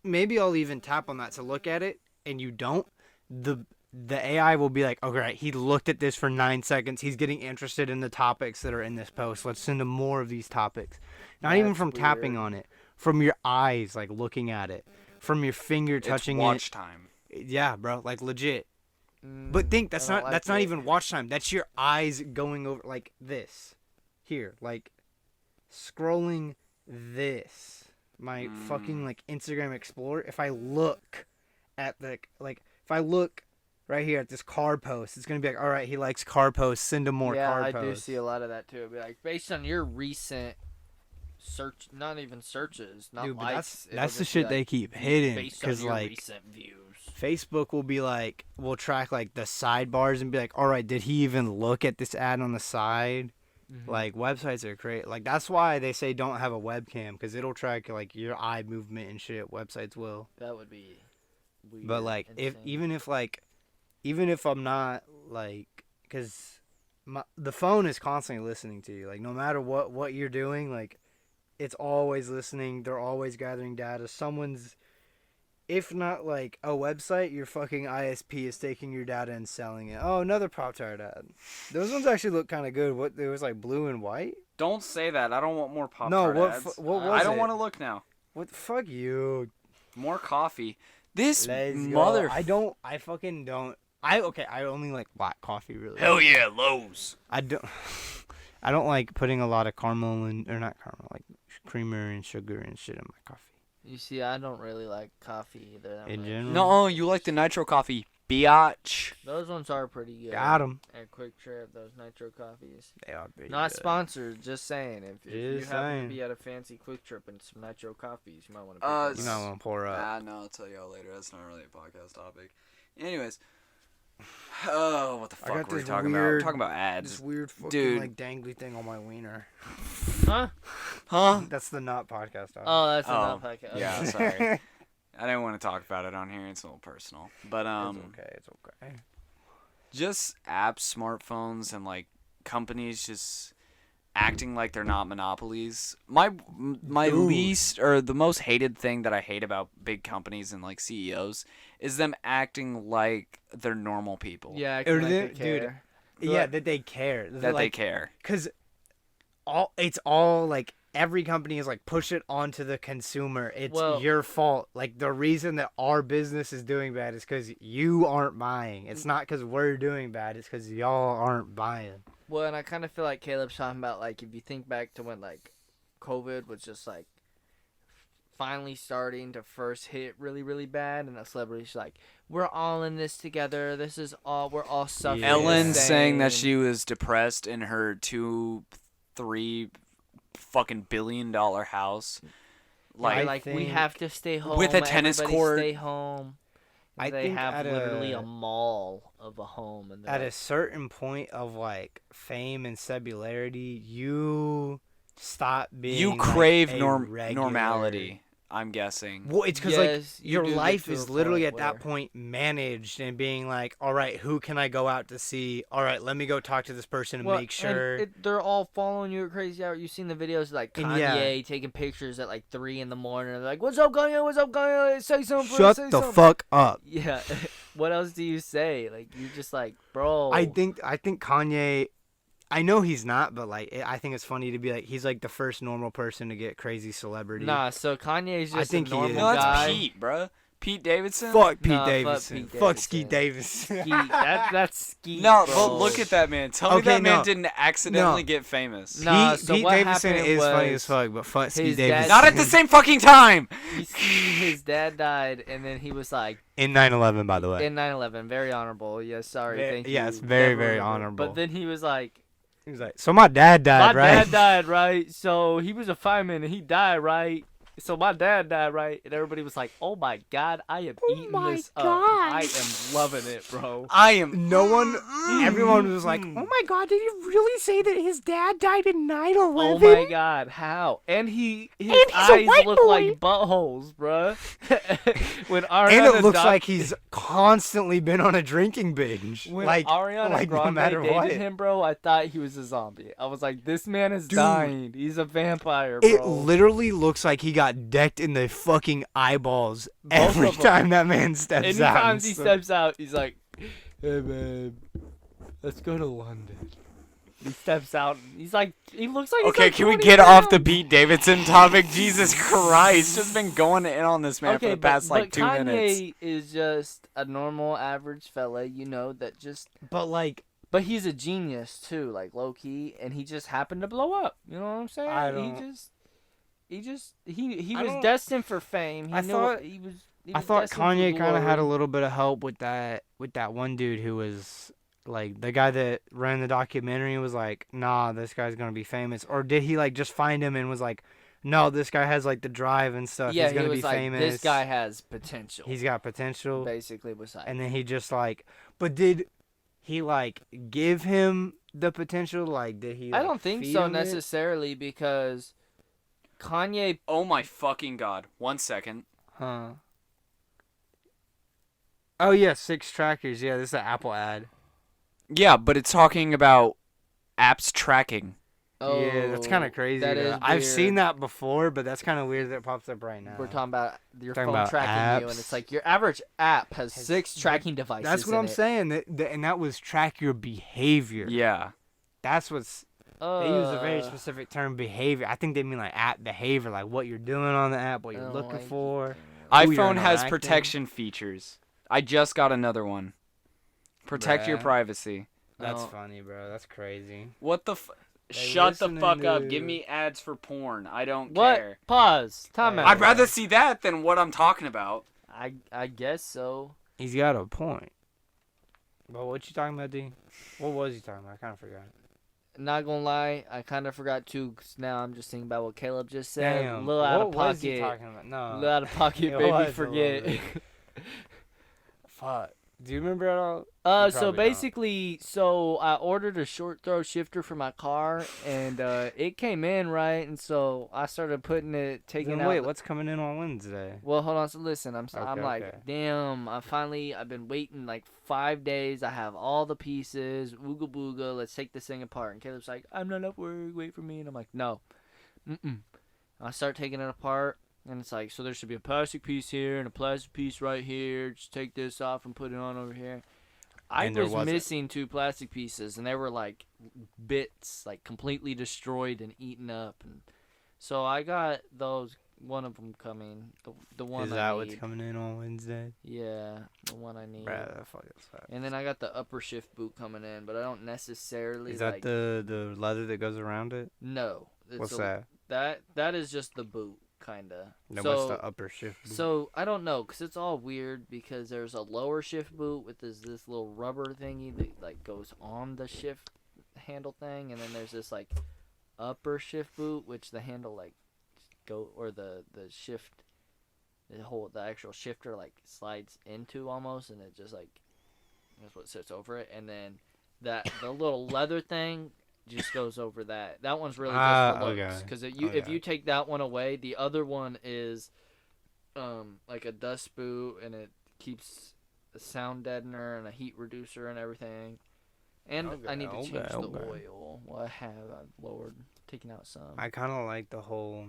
maybe I'll even tap on that to look at it, and you don't. The AI will be like, okay, he looked at this for 9 seconds. He's getting interested in the topics that are in this post. Let's send him more of these topics. Not even That's from tapping weird. on it, from your eyes, like looking at it, from your finger touching it's watch time. it. Yeah, bro, like legit. But think that's I not don't that's like not it. even watch time. That's your eyes going over like this. Here, like scrolling this. My fucking like Instagram Explorer. If I look at the if I look right here at this car post, it's gonna be like, all right, he likes car posts. Send him more yeah, car I posts. do see a lot of that too. It'd be like, based on your recent not even searches, not Dude, but likes. that's the It'll just be shit they like, keep hidden based on because your like recent views. Facebook will track like the sidebars and be like, all right, did he even look at this ad on the side? Mm-hmm. Like websites are great. Like that's why they say don't have a webcam because it'll track like your eye movement and shit. Websites will. That would be weird. But like even if I'm not like, because the phone is constantly listening to you. Like no matter what you're doing, like it's always listening. They're always gathering data. If not like a website, your fucking ISP is taking your data and selling it. Oh, another Pop-Tart ad. Those ones actually look kind of good. What, it was like blue and white? Don't say that. I don't want more Pop No, Tart ads. what was I don't it? want to look now. What the fuck you? More coffee. This Let's mother. go. I fucking don't. I only like black coffee really. Hell yeah, Lowe's. I don't I don't like putting a lot of caramel or not caramel, like creamer and sugar and shit in my coffee. You see, I don't really like coffee either. In general? No, you like the nitro coffee, biatch. Those ones are pretty good. Got 'em. At Quick Trip, those nitro coffees. They are pretty Not good. sponsored, just saying. If you Just happen saying. to be at a fancy Quick Trip and some nitro coffees, you might want to. You might want to pour up. No, I'll tell y'all later. That's not really a podcast topic. Anyways. Oh, what the I fuck got were we this talking about? weird- We're talking about ads. This weird fucking Dude. like dangly thing on my wiener. Huh? Huh? That's the not podcast. Oh, that's Oh, enough. Okay. Yeah, sorry. I didn't want to talk about it on here. It's a little personal. But It's okay. just apps, smartphones, and like companies just acting like they're not monopolies. My Dude. least or the most hated thing that I hate about big companies and like CEOs is them acting like they're normal people. Yeah, Or like they- they dude, care. Yeah, that they care. That they care. Because it's all like every company is like push it onto the consumer. It's Well- your fault. Like the reason that our business is doing bad is because you aren't buying. It's not because we're doing bad. It's because y'all aren't buying. Well, and I kind of feel like Caleb's talking about, like, if you think back to when, like, COVID was just, like, finally starting to first hit really, really bad, and the celebrities like, we're all in this together. We're all suffering. Yeah. Ellen the saying that same." she was depressed in her 2-3 fucking $billion house. I Like we think- have to stay home. With a tennis everybody court. Stay home. And I they think have at literally a- a mall of a home. And they're At a like, certain point of like fame and cebularity, you stop being. You like, crave a regular- normality, I'm guessing. Well, it's because Yes, like you your do get life to is a literally point at that where- point managed and being like, all right, who can I go out to see? All right, let me go talk to this person and well, make sure. and they're all following you at crazy hour. You've seen the videos of, like And Kanye taking pictures at like 3 in the morning. They're like, "What's up, Kanye? What's up, Kanye? Say something. Shut say the something." fuck up. Yeah. What else do you say? Like you're just like, bro. I think Kanye. I know he's not, but like I think it's funny to be like he's like the first normal person to get crazy celebrity. Nah. So Kanye's just think a he normal is. No, that's guy. Pete, bruh. Pete Davidson. Fuck Pete Nah, fuck Davidson. Pete Fuck Davidson. Skeet Davidson. Skeet. That's Skeet. No, bro. but look at that man. Tell me Okay, that man no. didn't accidentally No. get famous. No. Pete, so Pete what Davidson happened is funny was as fuck, but fuck Skeet his dad- Davidson. Not at the same fucking time. You see, his dad died, and then he was like, In 9/11, by the way. in 9/11, very honorable. Yes, sorry, thank you. yes, very, very Definitely honorable. But then he was like, He was like, so my dad died, my right? dad died, right? So he was a fireman, and he died, right? So my dad died, right? And everybody was like, "Oh my god, I am eating my this up. God. I am loving it, bro." I am. No one, everyone was like, oh my god, did you really say that his dad died in 9/11? Oh my god, how? And his he's a eyes white look boy. like buttholes, bruh. When Ariana And it looks died- like he's constantly been on a drinking binge. When like, Ariana like Grande no matter dated what. him, bro, I thought he was a zombie. I was like, this man is Dude. dying. He's a vampire, bro. It literally looks like he got decked in the fucking eyeballs Both every of 'em. time that man steps out. Anytime he So- steps out, he's like, "Hey, babe, let's go to London." He steps out. And he's like, he looks like. He's Okay, like can we 20 get off the pounds. Pete Davidson topic? Jesus Christ, just been going in on this man Okay, for the past like but 2 Kanye minutes. is just a normal, average fella, that just. But like, But he's a genius too, like low key, and he just happened to blow up. You know what I'm saying? I don't- He I was don't- destined for fame. He I knew thought- he was. He I was thought destined for Kanye kind of had a glory. little bit of help with that one dude who was like the guy that ran the documentary was like, nah, this guy's gonna be famous. Or did he like just find him and was like, no, this guy has like the drive and stuff. Yeah, He's he gonna was be like, famous. this guy has potential. He's got potential. Basically was like, And then he just like, but did he like give him the potential? Like, did he? I Like, don't think feed so him it? necessarily because Kanye. Oh my fucking god. 1 second. Huh. Oh yeah, 6 trackers. Yeah, this is an Apple ad. Yeah, but it's talking about apps tracking. Oh, Yeah, that's kind of crazy. That is I've seen weird. that before, but that's kind of weird that it pops up right now. We're talking about your Talking phone about tracking you, and apps. it's like your average app has Has- 6 tracking devices. That's what in I'm it. saying. And that was track your behavior. Yeah. That's what's. They use a very specific term, behavior. I think they mean like app behavior, like what you're doing on the app, what I you're don't looking like for. it. Who you're iPhone has interacting. protection features. I just got another one. Protect your Bruh. privacy. That's No. funny, bro. That's crazy. What the They Shut the listening fuck up. to- Give me ads for porn. I don't What? care. Pause. Time Hey. out. I'd rather see that than what I'm talking about. I guess so. He's got a point. But what you talking about, D? What was he talking about? I kind of forgot. Not gonna lie, I kind of forgot too. 'Cause now I'm just thinking about what Caleb just said. Damn. Little out of What was he pocket. talking about? No. Little out of pocket, It baby. was a Forget. little Fuck. Do you remember at all? You So probably don't. basically, I ordered a short throw shifter for my car, and it came in right, and so I started taking Then out. wait, what's coming in on Wednesday? Well, hold on. So listen, I'm Okay, like, okay. damn. I've been waiting like 5 days. I have all the pieces. Ooga booga. Let's take this thing apart. And Caleb's like, I'm not at work. Wait for me. And I'm like, no. I start taking it apart, and it's like, so there should be a plastic piece here and a plastic piece right here. Just take this off and put it on over here. I And there was wasn't. missing 2 plastic pieces, and they were like bits, like completely destroyed and eaten up. And so I got those. One of them coming. The one Is I that need. what's coming in on Wednesday? Yeah, the one I need. Bruh, that fucking sucks. And then I got the upper shift boot coming in, but I don't necessarily Is that like. the leather that goes around it? No. What's that? That is just the boot, kinda. Then so, what's the upper shift? boot? So I don't know, cause it's all weird because there's a lower shift boot with this little rubber thingy that like goes on the shift handle thing, and then there's this like upper shift boot which the handle like the shift the actual shifter like slides into almost, and it just like that's what sits over it, and then the little leather thing just goes over that. That one's really just for looks, okay. because if Okay. you take that one away, the other one is like a dust boot, and it keeps a sound deadener and a heat reducer and everything. And I need to change the oil. Well, I've taken out some. I kind of like the whole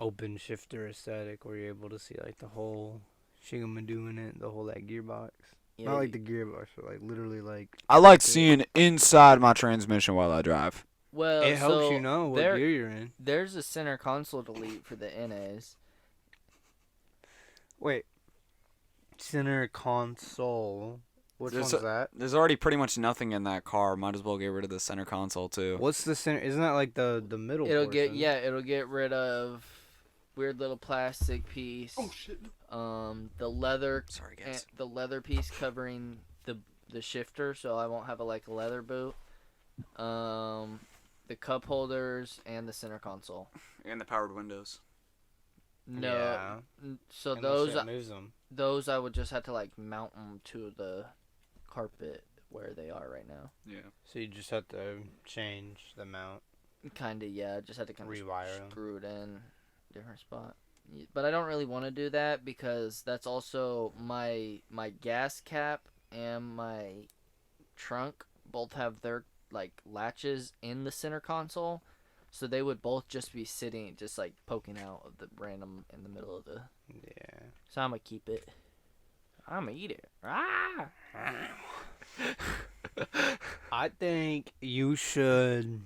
open shifter aesthetic where you're able to see like the whole shigamadoo in it, the whole that gearbox. Yeah, Not like the gearbox, but like literally like I like seeing inside my transmission while I drive. well, it helps so you know what there- gear you're in. There's a center console delete for the NAs. Wait, center console. Which There's one's that? There's already pretty much nothing in that car. Might as well get rid of the center console too. What's the center? Isn't that like the middle? It'll portion? it'll get rid of weird little plastic piece. Oh shit! The leather Sorry guys. the leather piece covering the shifter, so I won't have a leather boot. The cup holders and the center console. And the powered windows. No, Yeah. so And that those shit moves 'em. those I would just have to mount them to the carpet where they are right now. Yeah. So you just have to change the mount. Kinda, yeah. Just had to kind of Rewire 'em. screw it in different spot. But I don't really want to do that because that's also my gas cap and my trunk both have their latches in the center console, so they would both just be sitting, just poking out of the random in the middle of the. Yeah. So I'm gonna keep it. I'm gonna eat it. Ah! I think you should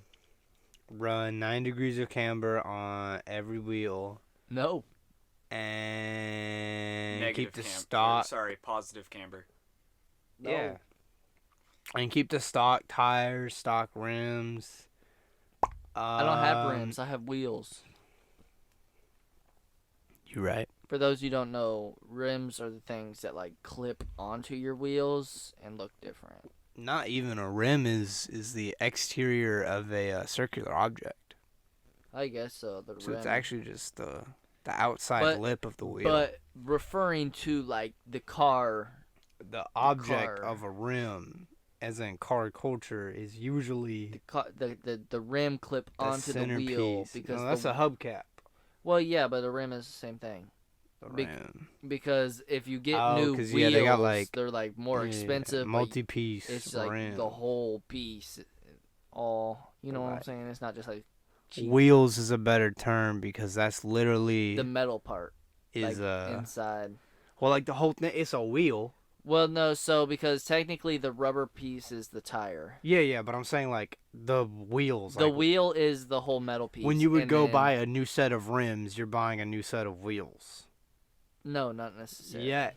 run 9 degrees of camber on every wheel No. and keep the camber. stock. Sorry, positive camber. No. Yeah. And keep the stock tires, stock rims. I don't have rims. I have wheels. You right. For those who don't know, rims are the things that clip onto your wheels and look different. Not even a rim is the exterior of a circular object. I guess so. The So rim. it's actually just the outside But- lip of the wheel. But referring to like the car, the object car. of a rim, as in car culture, is usually the rim clip the onto the centerpiece. wheel because No, that's a hubcap. well, yeah, but the rim is the same thing. The Bec- rim. Because if you get Oh, new 'cause, wheels, yeah, they got, like, they're like more expensive. But multi-piece it's like rim. the whole piece, all you know what I'm Right. saying. It's not just like cheap. Wheels is a better term because that's literally The metal part is like inside. well, like the whole thing. It's a wheel. Well, no, so because technically the rubber piece is the tire. Yeah, but I'm saying like the wheels. The like, wheel is the whole metal piece. when you would and go then- buy a new set of rims, you're buying a new set of wheels. No, not necessarily. Yes.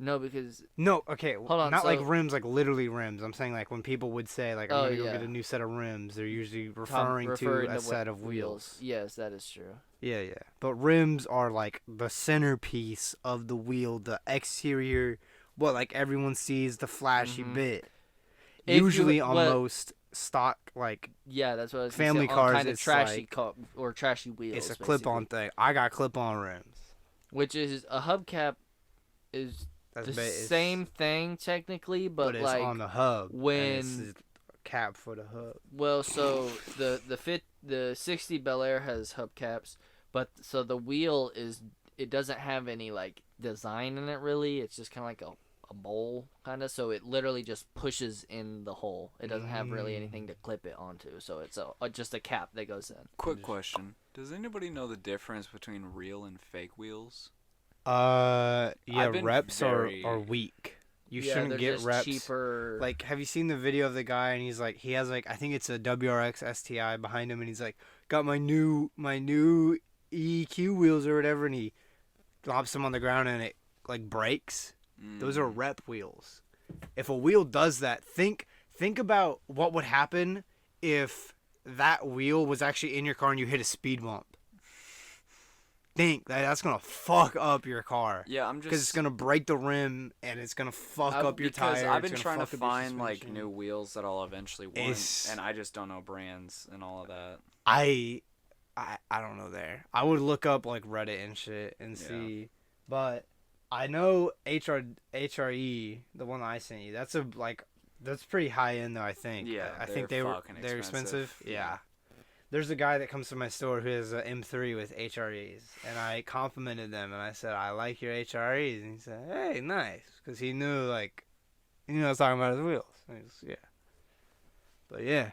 No, because No, okay. Hold on, Not like so- rims, like literally rims. I'm saying like when people would say like I'm Oh, gonna go yeah. get a new set of rims, they're usually referring to a what- set of wheels. Yes, that is true. Yeah. But rims are like the centerpiece of the wheel, the exterior, what like everyone sees, the flashy Mhm. bit. If you- Usually on what- most stock like Yeah, that's what I was Family gonna say. cars, Kind of it's trashy like- or trashy wheels. it's a basically. clip-on thing. I got clip-on rims. Which is a hubcap is That's the it's- same thing technically, but it's like on the hub. and it's when- a cap for the hub. well, so the 60 Bel Air has hubcaps, but so the wheel it doesn't have any like design in it really. It's just kind of like a bowl kind of, so it literally just pushes in the hole. It doesn't have really anything to clip it onto, so it's just a cap that goes in. Quick question: does anybody know the difference between real and fake wheels? Yeah, I've been reps very- are weak. You Yeah, shouldn't they're get just reps. cheaper. Like, have you seen the video of the guy and he's like, he has like, I think it's a WRX STI behind him, and he's like, got my new EQ wheels or whatever, and he drops them on the ground and it like breaks. Those are rep wheels. If a wheel does that, think about what would happen if that wheel was actually in your car and you hit a speed bump. Think that's gonna fuck up your car. Yeah, I'm Because it's just gonna break the rim and it's gonna fuck up your because tire. I've it's been gonna trying to fuck up your find like suspension. new wheels that I'll eventually want, It's- and I just don't know brands and all of that. I don't know there. I would look up like Reddit and shit and Yeah. see, but I know HRE, the one I sent you. That's pretty high end though. I think. Yeah, I think they're they're fucking expensive. expensive. Yeah. There's a guy that comes to my store who has an M3 with HREs, and I complimented them and I said, "I like your HREs," and he said, "Hey, nice," because he knew I was talking about his wheels. Yeah. But yeah,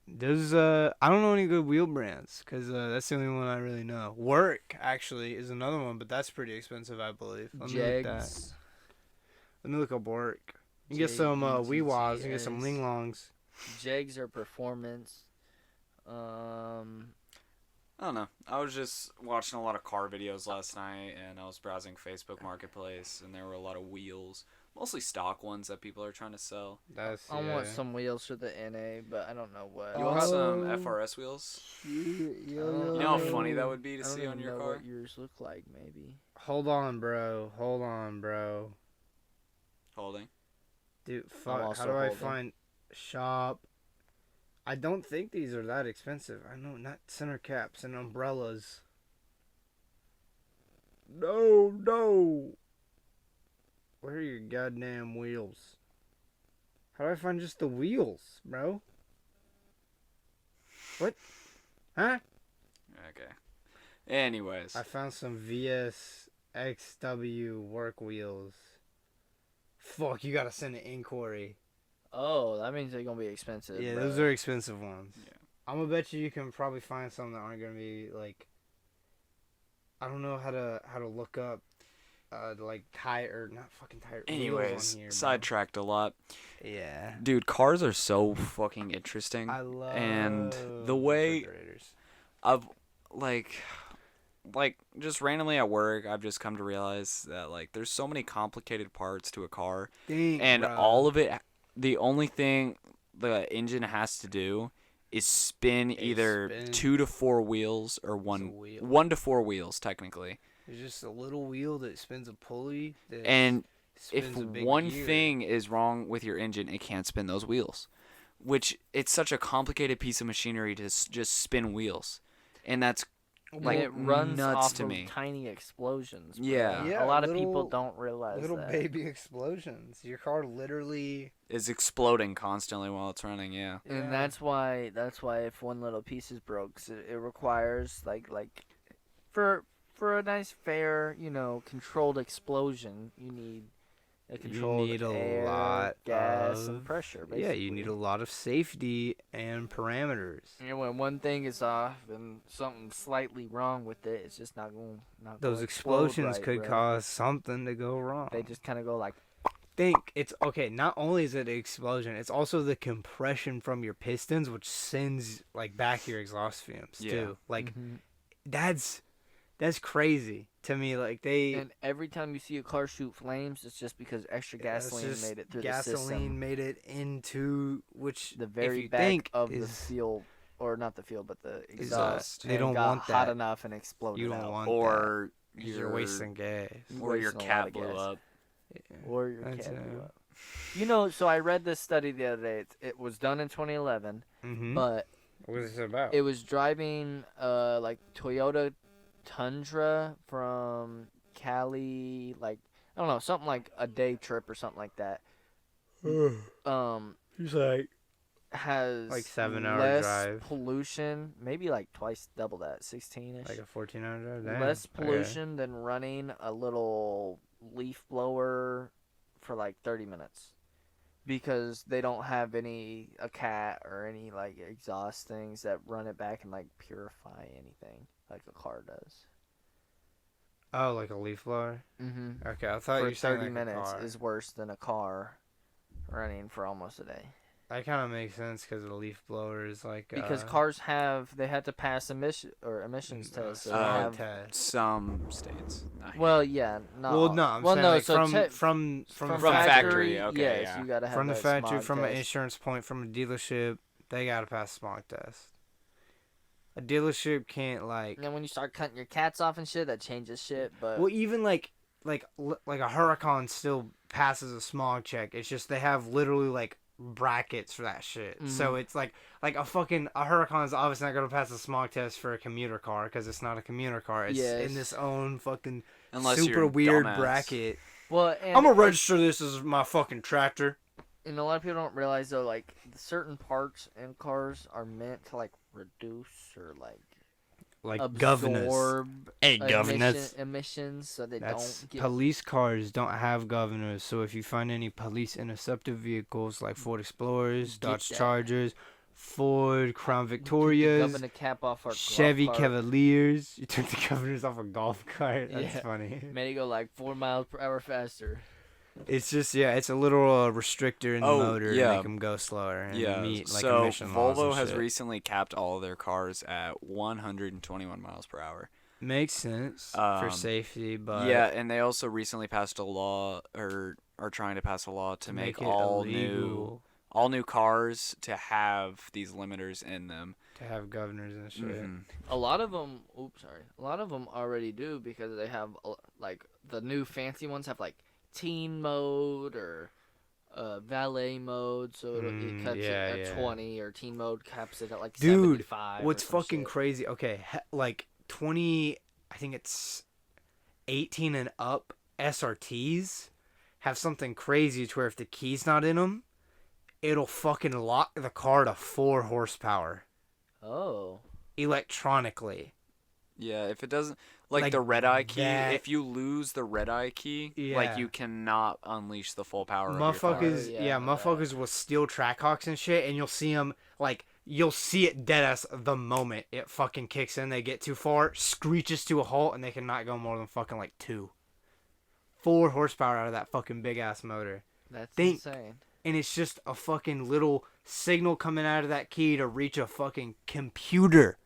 there's I don't know any good wheel brands because that's the only one I really know. Work actually is another one, but that's pretty expensive, I believe. Let me look that. Jegs. Let me look up Work. You can get some Weewas, you can get some JEGS. Ling Longs. Jegs are performance. I don't know. I was just watching a lot of car videos last night, and I was browsing Facebook Marketplace, and there were a lot of wheels, mostly stock ones that people are trying to sell. That's I want some wheels for the NA, but I don't know what. You want some Oh. FRS wheels? You You know how funny that would be to see on your car? What yours look like, maybe. Hold on, bro. Holding. Dude, fuck. How also do I holding. find shop? I don't think these are that expensive. I know, not center caps and umbrellas. No. Where are your goddamn wheels? How do I find just the wheels, bro? What? Huh? Okay. Anyways. I found some VS XW work wheels. Fuck, you gotta send an inquiry. Oh, that means they're gonna be expensive. Yeah, bro. those are expensive ones. Yeah. I'm gonna bet you can probably find some that aren't gonna be like. I don't know how to look up, like tire, not fucking tire. wheels Anyways, on here, bro. sidetracked a lot. Yeah. Dude, cars are so fucking interesting. I love. And the way- refrigerators. I've like just randomly at work, I've just come to realize that like there's so many complicated parts to a car, Dang, and bro. all of it, the only thing the engine has to do is spin either spin. 2 to 4 wheels or It's a wheel. 1 to 4 wheels technically. There's just a little wheel that spins a pulley. That And if spins a big one gear. thing is wrong with your engine, it can't spin those wheels. which it's such a complicated piece of machinery to just spin wheels, and that's like and it runs nuts off to of me. tiny explosions. Bro. Yeah. Yeah, a lot of people little- don't realize Little that. baby explosions. Your car literally. Is exploding constantly while it's running. Yeah. And Yeah. that's why if one little piece is broke, so it requires like for a nice fair, controlled explosion, you need a controlled need a air, lot gas, of- and pressure. Basically. Yeah, you need a lot of safety and parameters. And when one thing is off and something slightly wrong with it, it's just not going. Those explosions could cause something to go wrong. They just kind of go like. Think it's okay. Not only is it the explosion, it's also the compression from your pistons, which sends like back your exhaust fumes Yeah. too. Like Mhm. that's crazy to me. Like they And every time you see a car shoot flames, it's just because extra it's gasoline just made it through gasoline the system. made it into which The if very you back think of the is fuel, or not the fuel, but the is, exhaust. they and don't got want hot that. enough and exploded You don't out. want Or that. 'Cause you're wasting gas. or your Wasting a lot cat of blew gas. up. Or your That's, cat blew up. So I read this study the other day. It was done in 2011, Mm-hmm. but What is this about? it was driving like Toyota Tundra from Cali, like I don't know, something like a day trip or something like that. He's like Has Like 7-hour less drive. pollution, maybe like twice double that, 16ish. a 14-hour drive. Damn. Less Okay. pollution than running a little leaf blower for like 30 minutes because they don't have a cat or any like exhaust things that run it back and like purify anything like a car does. Oh, like a leaf blower. Mm-hmm. Okay, I thought you For were saying 30 like a minutes car. is worse than a car running for almost a day. That kind of makes sense because a leaf blower is like Because cars have to pass emissions tests. So they have, test. Some states. Not here. well, yeah, not Well, all. no, I'm well, saying no, like so from From factory, okay, yes, yeah. you gotta have from the that factory, smog from an test. insurance point, from a dealership, they gotta pass a smog test. A dealership can't like. And then when you start cutting your cats off and shit, that changes shit. But Well, even like a Huracan still passes a smog check. It's just they have literally like brackets for that shit. So it's like a Huracan is obviously not gonna pass a smog test for a commuter car because it's not a commuter car. It's Yes. in this own fucking Unless super you're a weird dumbass. bracket. well, and, I'm gonna register this as my fucking tractor. and a lot of people don't realize though, like certain parts in cars are meant to like reduce or like governors. absorb Hey, governors. emissions, so they That's don't get. police cars don't have governors. So if you find any police interceptor vehicles like Ford Explorers, Get Dodge that. Chargers, Ford Crown Keep the Victorias, governor cap off our Chevy golf cart. Cavaliers, you took the governors off a golf cart. That's Yeah. funny. Made it go like 4 miles per hour faster. It's just it's a little restrictor in the Oh, motor to yeah. make them go slower and Yeah, meet like so emission laws Volvo and has shit. recently capped all of their cars at 121 miles per hour. Makes sense for Um, safety, but Yeah, and they also recently passed a law, or are trying to pass a law to make it all illegal new cars to have these limiters in them. to have governors and shit. Mhm. A lot of them, a lot of them already do because they have like the new fancy ones have like teen mode or valet mode, so it cuts yeah, it at yeah. 20, or teen mode caps it at like Dude, 75. what's or some fucking shit. crazy? Okay, like 20, I think it's 18 and up SRTs have something crazy to where if the key's not in them, it'll fucking lock the car to 4 horsepower Oh, electronically. Yeah, if it doesn't, like Like the red eye key, that- if you lose the red eye key, Yeah. like you cannot unleash the full power of your car. Motherfuckers, Yeah, yeah, I know that. motherfuckers will steal Trackhawks and shit, and you'll see them like you'll see it dead ass the moment it fucking kicks in. They get too far, screeches to a halt, and they cannot go more than fucking like 4 horsepower out of that fucking big ass motor. that's Think- insane. And it's just a fucking little signal coming out of that key to reach a fucking computer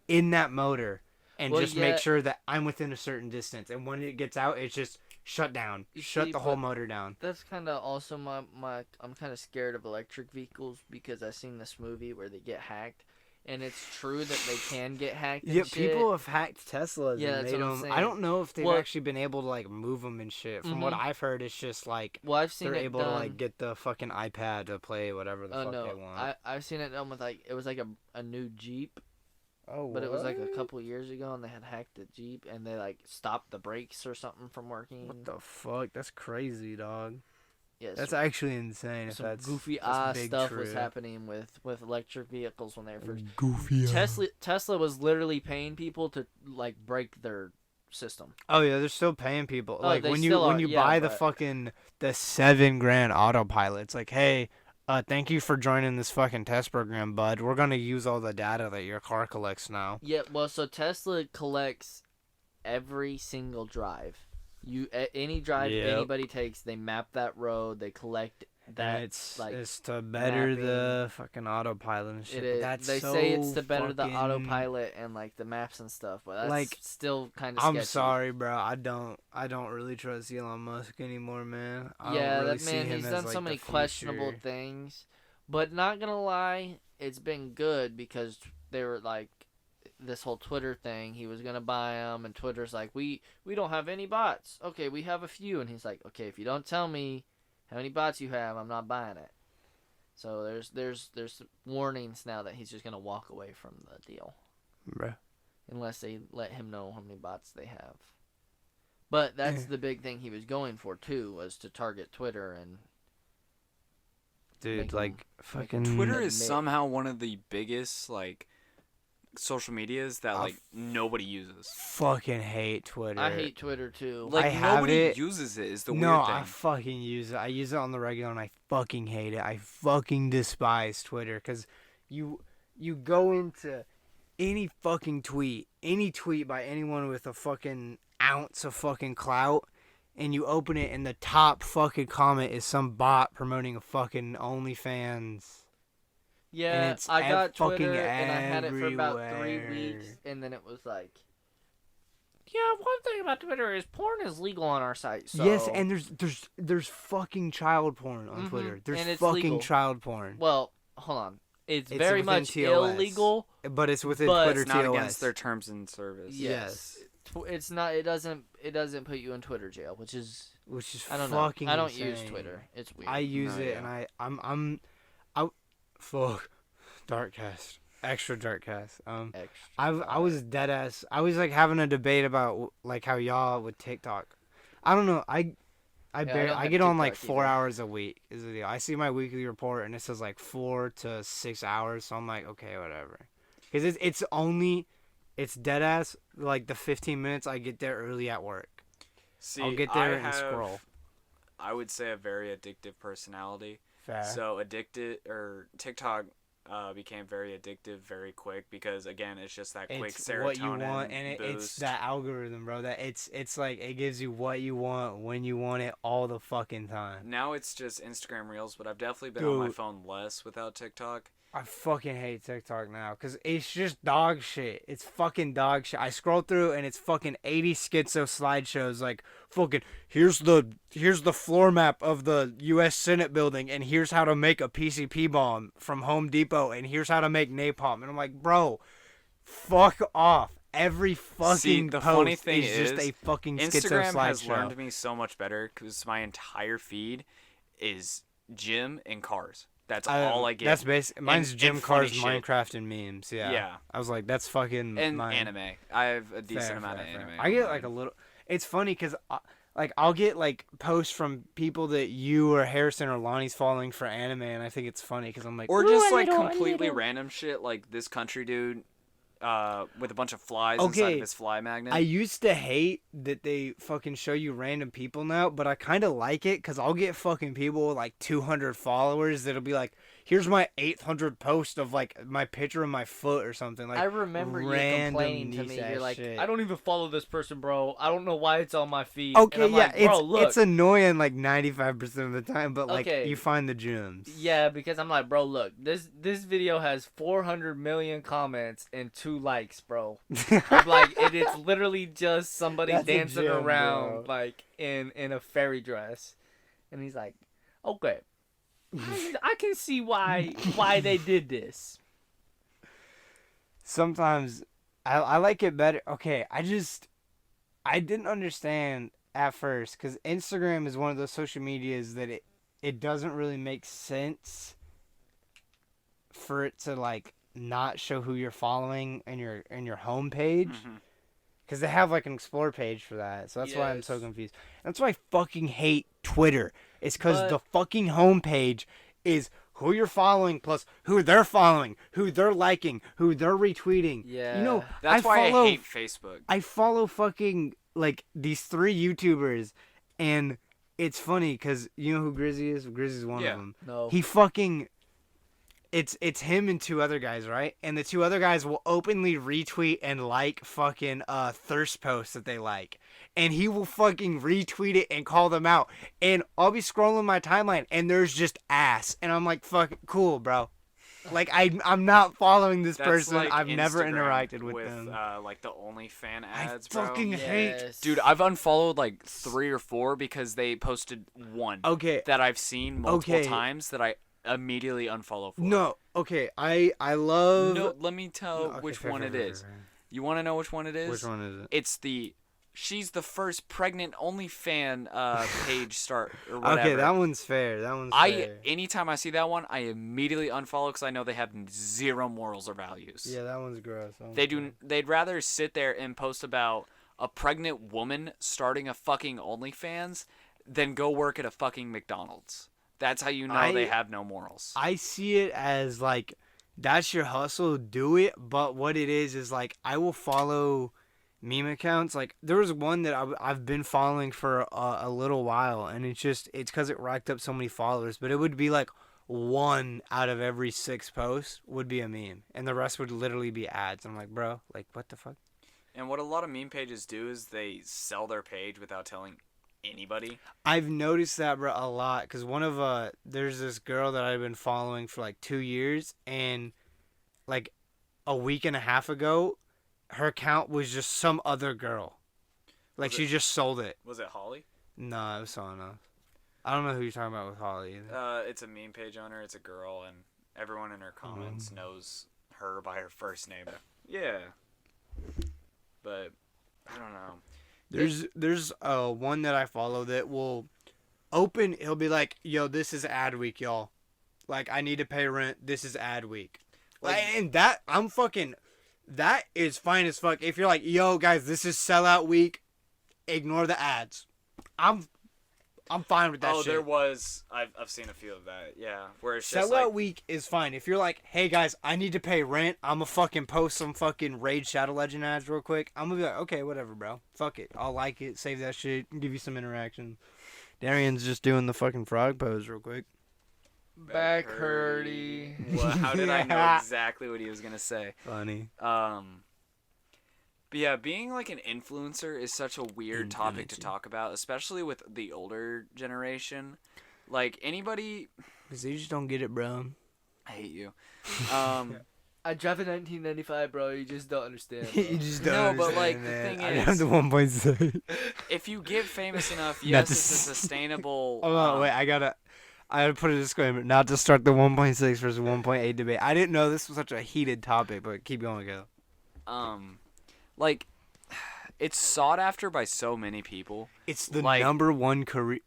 in that motor and Well, just yeah. make sure that I'm within a certain distance. And when it gets out, it's just shut down. You Shut see, the whole but- motor down. That's kind of also my I'm kind of scared of electric vehicles because I've seen this movie where they get hacked and it's true that they can get hacked. Yeah, And shit. people have hacked Teslas Yeah, and that's made what I'm them. I saying. don't know if they've Well- actually been able to like move them and shit. From what Mhm. I've heard, it's just like Well, I've seen they're it able done. to like get the fucking iPad to play whatever the fuck no, they want. I've seen it done with like it was like a new Jeep, Oh, but it was like a what? couple years ago, and they had hacked the Jeep, and they like stopped the brakes or something from working. What the fuck? That's crazy, dog. Yes, That's actually insane. If some that's goofy that's big stuff true. was happening with electric vehicles when they first. Goofy. Tesla was literally paying people to like break their system. Oh yeah, they're still paying people. Oh, Like they when still you are, yeah, buy the but- fucking the $7,000 autopilot, it's like, hey, thank you for joining this fucking test program, bud. We're gonna use all the data that your car collects now. Yeah, well, so Tesla collects every single drive. Any drive Yep. anybody takes, they map that road, they collect that. And it's like, to better mapping. the fucking autopilot and shit. It but is. That's They so say it's to better the fucking- autopilot and like the maps and stuff, but that's Like, still kind of. I'm sorry, bro. I don't really trust Elon Musk anymore, man. I Yeah, don't really that see man, him he's as, done like, so the many questionable future. things, but not gonna lie, it's been good because they were like this whole Twitter thing. He was gonna buy them, and Twitter's like, we don't have any bots. Okay, we have a few, and he's like, okay, if you don't tell me how many bots you have, I'm not buying it. So there's warnings now that he's just gonna walk away from the deal Bruh. unless they let him know how many bots they have. But that's Yeah. the big thing he was going for too, was to target Twitter and Dude, Make 'em- like fucking Twitter is admit- somehow one of the biggest like social medias that I like nobody uses. fucking hate Twitter. I hate Twitter too. Like I have nobody it. uses it is the No, weird thing. I fucking use it. I use it on the regular, and I fucking hate it. I fucking despise Twitter because you go into any fucking tweet, any tweet by anyone with a fucking ounce of fucking clout, and you open it, and the top fucking comment is some bot promoting a fucking OnlyFans. Yeah, it's I got fucking Twitter and I had it for about 3 everywhere. weeks, and then it was like, yeah, one thing about Twitter is porn is legal on our site. So Yes, and there's fucking child porn on Mhm, Twitter. There's and it's fucking legal. child porn, well, hold on, it's It's very within much TOS. illegal. but it's within But Twitter It's not TOS. against their terms and service. Yes. It's not. It doesn't put you in Twitter jail, which is Which is I don't know. fucking I don't use insane. Twitter. It's weird. I use No, it, yeah. and I fuck Darkcast, extra Darkcast. Extra. I was dead ass. I was like having a debate about like how y'all with TikTok. I don't know. I don't I have get on like TikTok 4 either. hours a week is the deal. I see my weekly report and it says like 4 to 6 hours, so I'm like, okay, whatever. Because it's dead ass like the 15 minutes I get there early at work. See, I'll get there I and have, scroll. I would say a very addictive personality. Fair. So TikTok became very addictive very quick because again it's just that quick It's serotonin what you want, and it's boost. that algorithm, bro. That it's like it gives you what you want when you want it all the fucking time. Now it's just Instagram Reels, but I've definitely been on my Dude. phone less without TikTok. I fucking hate TikTok now because it's just dog shit. It's fucking dog shit. I scroll through and it's fucking 80 schizo slideshows like fucking here's the floor map of the U.S. Senate building and here's how to make a PCP bomb from Home Depot and here's how to make napalm. And I'm like, bro, fuck off. Every fucking See, the post funny thing is just is, a fucking schizo Instagram has slideshow. learned me so much better because my entire feed is gym and cars. That's all I get. That's basic. Mine's and gym, funny cars, shit. Minecraft, and memes. Yeah. Yeah. I was like, that's fucking and mine. anime. I have a decent Fair, amount fair, of fair. anime. I get like a little. It's funny because like I'll get like posts from people that you or Harrison or Lonnie's following for anime, and I think it's funny because I'm like, or "Ooh, just a like little, a completely little." random shit like this country dude with a bunch of flies Okay, inside of his fly magnet. I used to hate that they fucking show you random people now, but I kind of like it because I'll get fucking people with like 200 followers that'll be like, here's my 800 post of like my picture of my foot or something. Like I remember you random complaining to me. niche-ass You're like, shit. I don't even follow this person, bro. I don't know why it's on my feed. Okay, and I'm yeah, like, bro, look. it's annoying like 95% of the time, but like Okay. you find the gems. Yeah, because I'm like, bro, look, this video has 400 million comments and 2 likes, bro. I'm like, it's literally just somebody That's a dancing gem, around bro. like in a fairy dress, and he's like, okay, I can see why they did this. sometimes I like it better. Okay, I didn't understand at first because Instagram is one of those social medias that it doesn't really make sense for it to like not show who you're following in your home page. Mhm. Because they have like an explore page for that. So that's why I'm so Yes. confused. That's why I fucking hate Twitter. It's because But- the fucking homepage is who you're following plus who they're following, who they're liking, who they're retweeting. Yeah. You know, That's why I hate Facebook. I follow fucking like these 3 YouTubers, and it's funny because you know who Grizzy is? Grizzy's one Yeah. of them. No. He fucking it's him and 2 other guys, right? And the 2 other guys will openly retweet and like fucking thirst posts that they like. And he will fucking retweet it and call them out. And I'll be scrolling my timeline and there's just ass. And I'm like, fuck, cool, bro. Like I'm not following this That's person. like I've never Instagram interacted with them. Like the OnlyFan I ads, bro. fucking hate. Yes. Dude, I've unfollowed like 3 or 4 because they posted one Okay. that I've seen multiple Okay. times that I immediately unfollow for. No. Okay. I love. No, let me tell Okay, which fair, one fair, it fair, is. fair, fair. You want to know which one it is? Which one is it? It's she's the first pregnant OnlyFan page start or whatever. Okay, that one's fair. That one's fair. Anytime I see that one, I immediately unfollow because I know they have zero morals or values. Yeah, that one's gross. That one's They gross. do. They'd rather sit there and post about a pregnant woman starting a fucking OnlyFans than go work at a fucking McDonald's. That's how you know they have no morals. I see it as like that's your hustle, do it. But what it is like I will follow meme accounts. Like there was one that I've been following for a little while, and it's because it racked up so many followers. But it would be like 1 out of every 6 posts would be a meme, and the rest would literally be ads. I'm like, bro, like what the fuck? And what a lot of meme pages do is they sell their page without telling anybody. I've noticed that, bro, a lot. Because there's this girl that I've been following for like 2 years, and like a week and a half ago, her account was just some other girl. Like Was she just sold it. Was it Holly? No, it was someone else. I don't know who you're talking about with Holly either. It's a meme page owner. It's a girl, and everyone in her comments knows her by her first name. Yeah, but I don't know. There's one that I follow that will open. He'll be like, "Yo, this is ad week, y'all. Like, I need to pay rent. This is ad week." Like, and that that is fine as fuck. If you're like, "Yo, guys, this is sellout week. Ignore the ads." I'm fine with that shit. There was. I've seen a few of that. Yeah, where it's just Sellout like, week is fine. If you're like, hey guys, I need to pay rent, I'm gonna fucking post some fucking Raid Shadow Legend ads real quick. I'm gonna be like, okay, whatever, bro. Fuck it. I'll like it, save that shit, and give you some interaction. Darian's just doing the fucking frog pose real quick. Back hurty. Well, how did I know Yeah. exactly what he was gonna say? Funny. But yeah, being like an influencer is such a weird topic to Influencer. talk about, especially with the older generation. Like anybody, Cause they just don't get it, bro. I hate you. I drive a 1995, bro. You just don't understand. you Bro. just No, don't but, like, understand, the man. thing I have is- the 1.6. If you get famous enough, Not yes, to it's a sustainable. Hold on, wait. I gotta put a disclaimer. Not to start the 1.6 versus 1.8 debate. I didn't know this was such a heated topic, but keep going, go. Like, it's sought after by so many people. It's the Like, number one career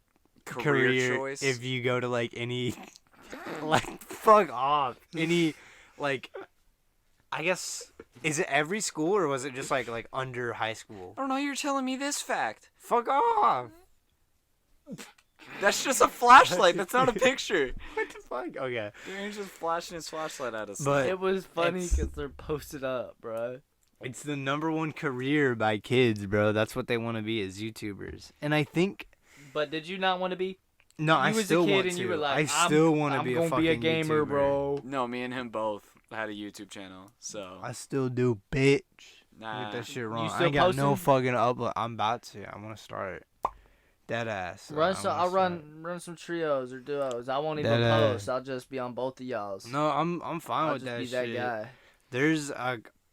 choice. if you go to like any like fuck off any like I guess is it every school or was it just like under high school? I don't know. You're telling me this fact. Fuck off. That's just a flashlight. That's not a picture. What the fuck? Okay. He's just flashing his flashlight at us. But It was funny It's- because they're posted up, bro. it's the number one career by kids, bro. That's what they want to be as YouTubers. And I think But did you not want to be? no, You I was still a kid want and to. you were like, I still want to I'm be gonna a fucking be a gamer, YouTuber. bro. No, me and him both had a YouTube channel. So I still do, bitch. nah. Get that shit wrong. I still ain't got no posting? fucking upload. I'm about to. I'm gonna start. Dead ass. I'll run some trios or duos. I won't even That, post. I'll just be on both of y'all's. No, I'm fine I'll with just that be shit. that guy. There's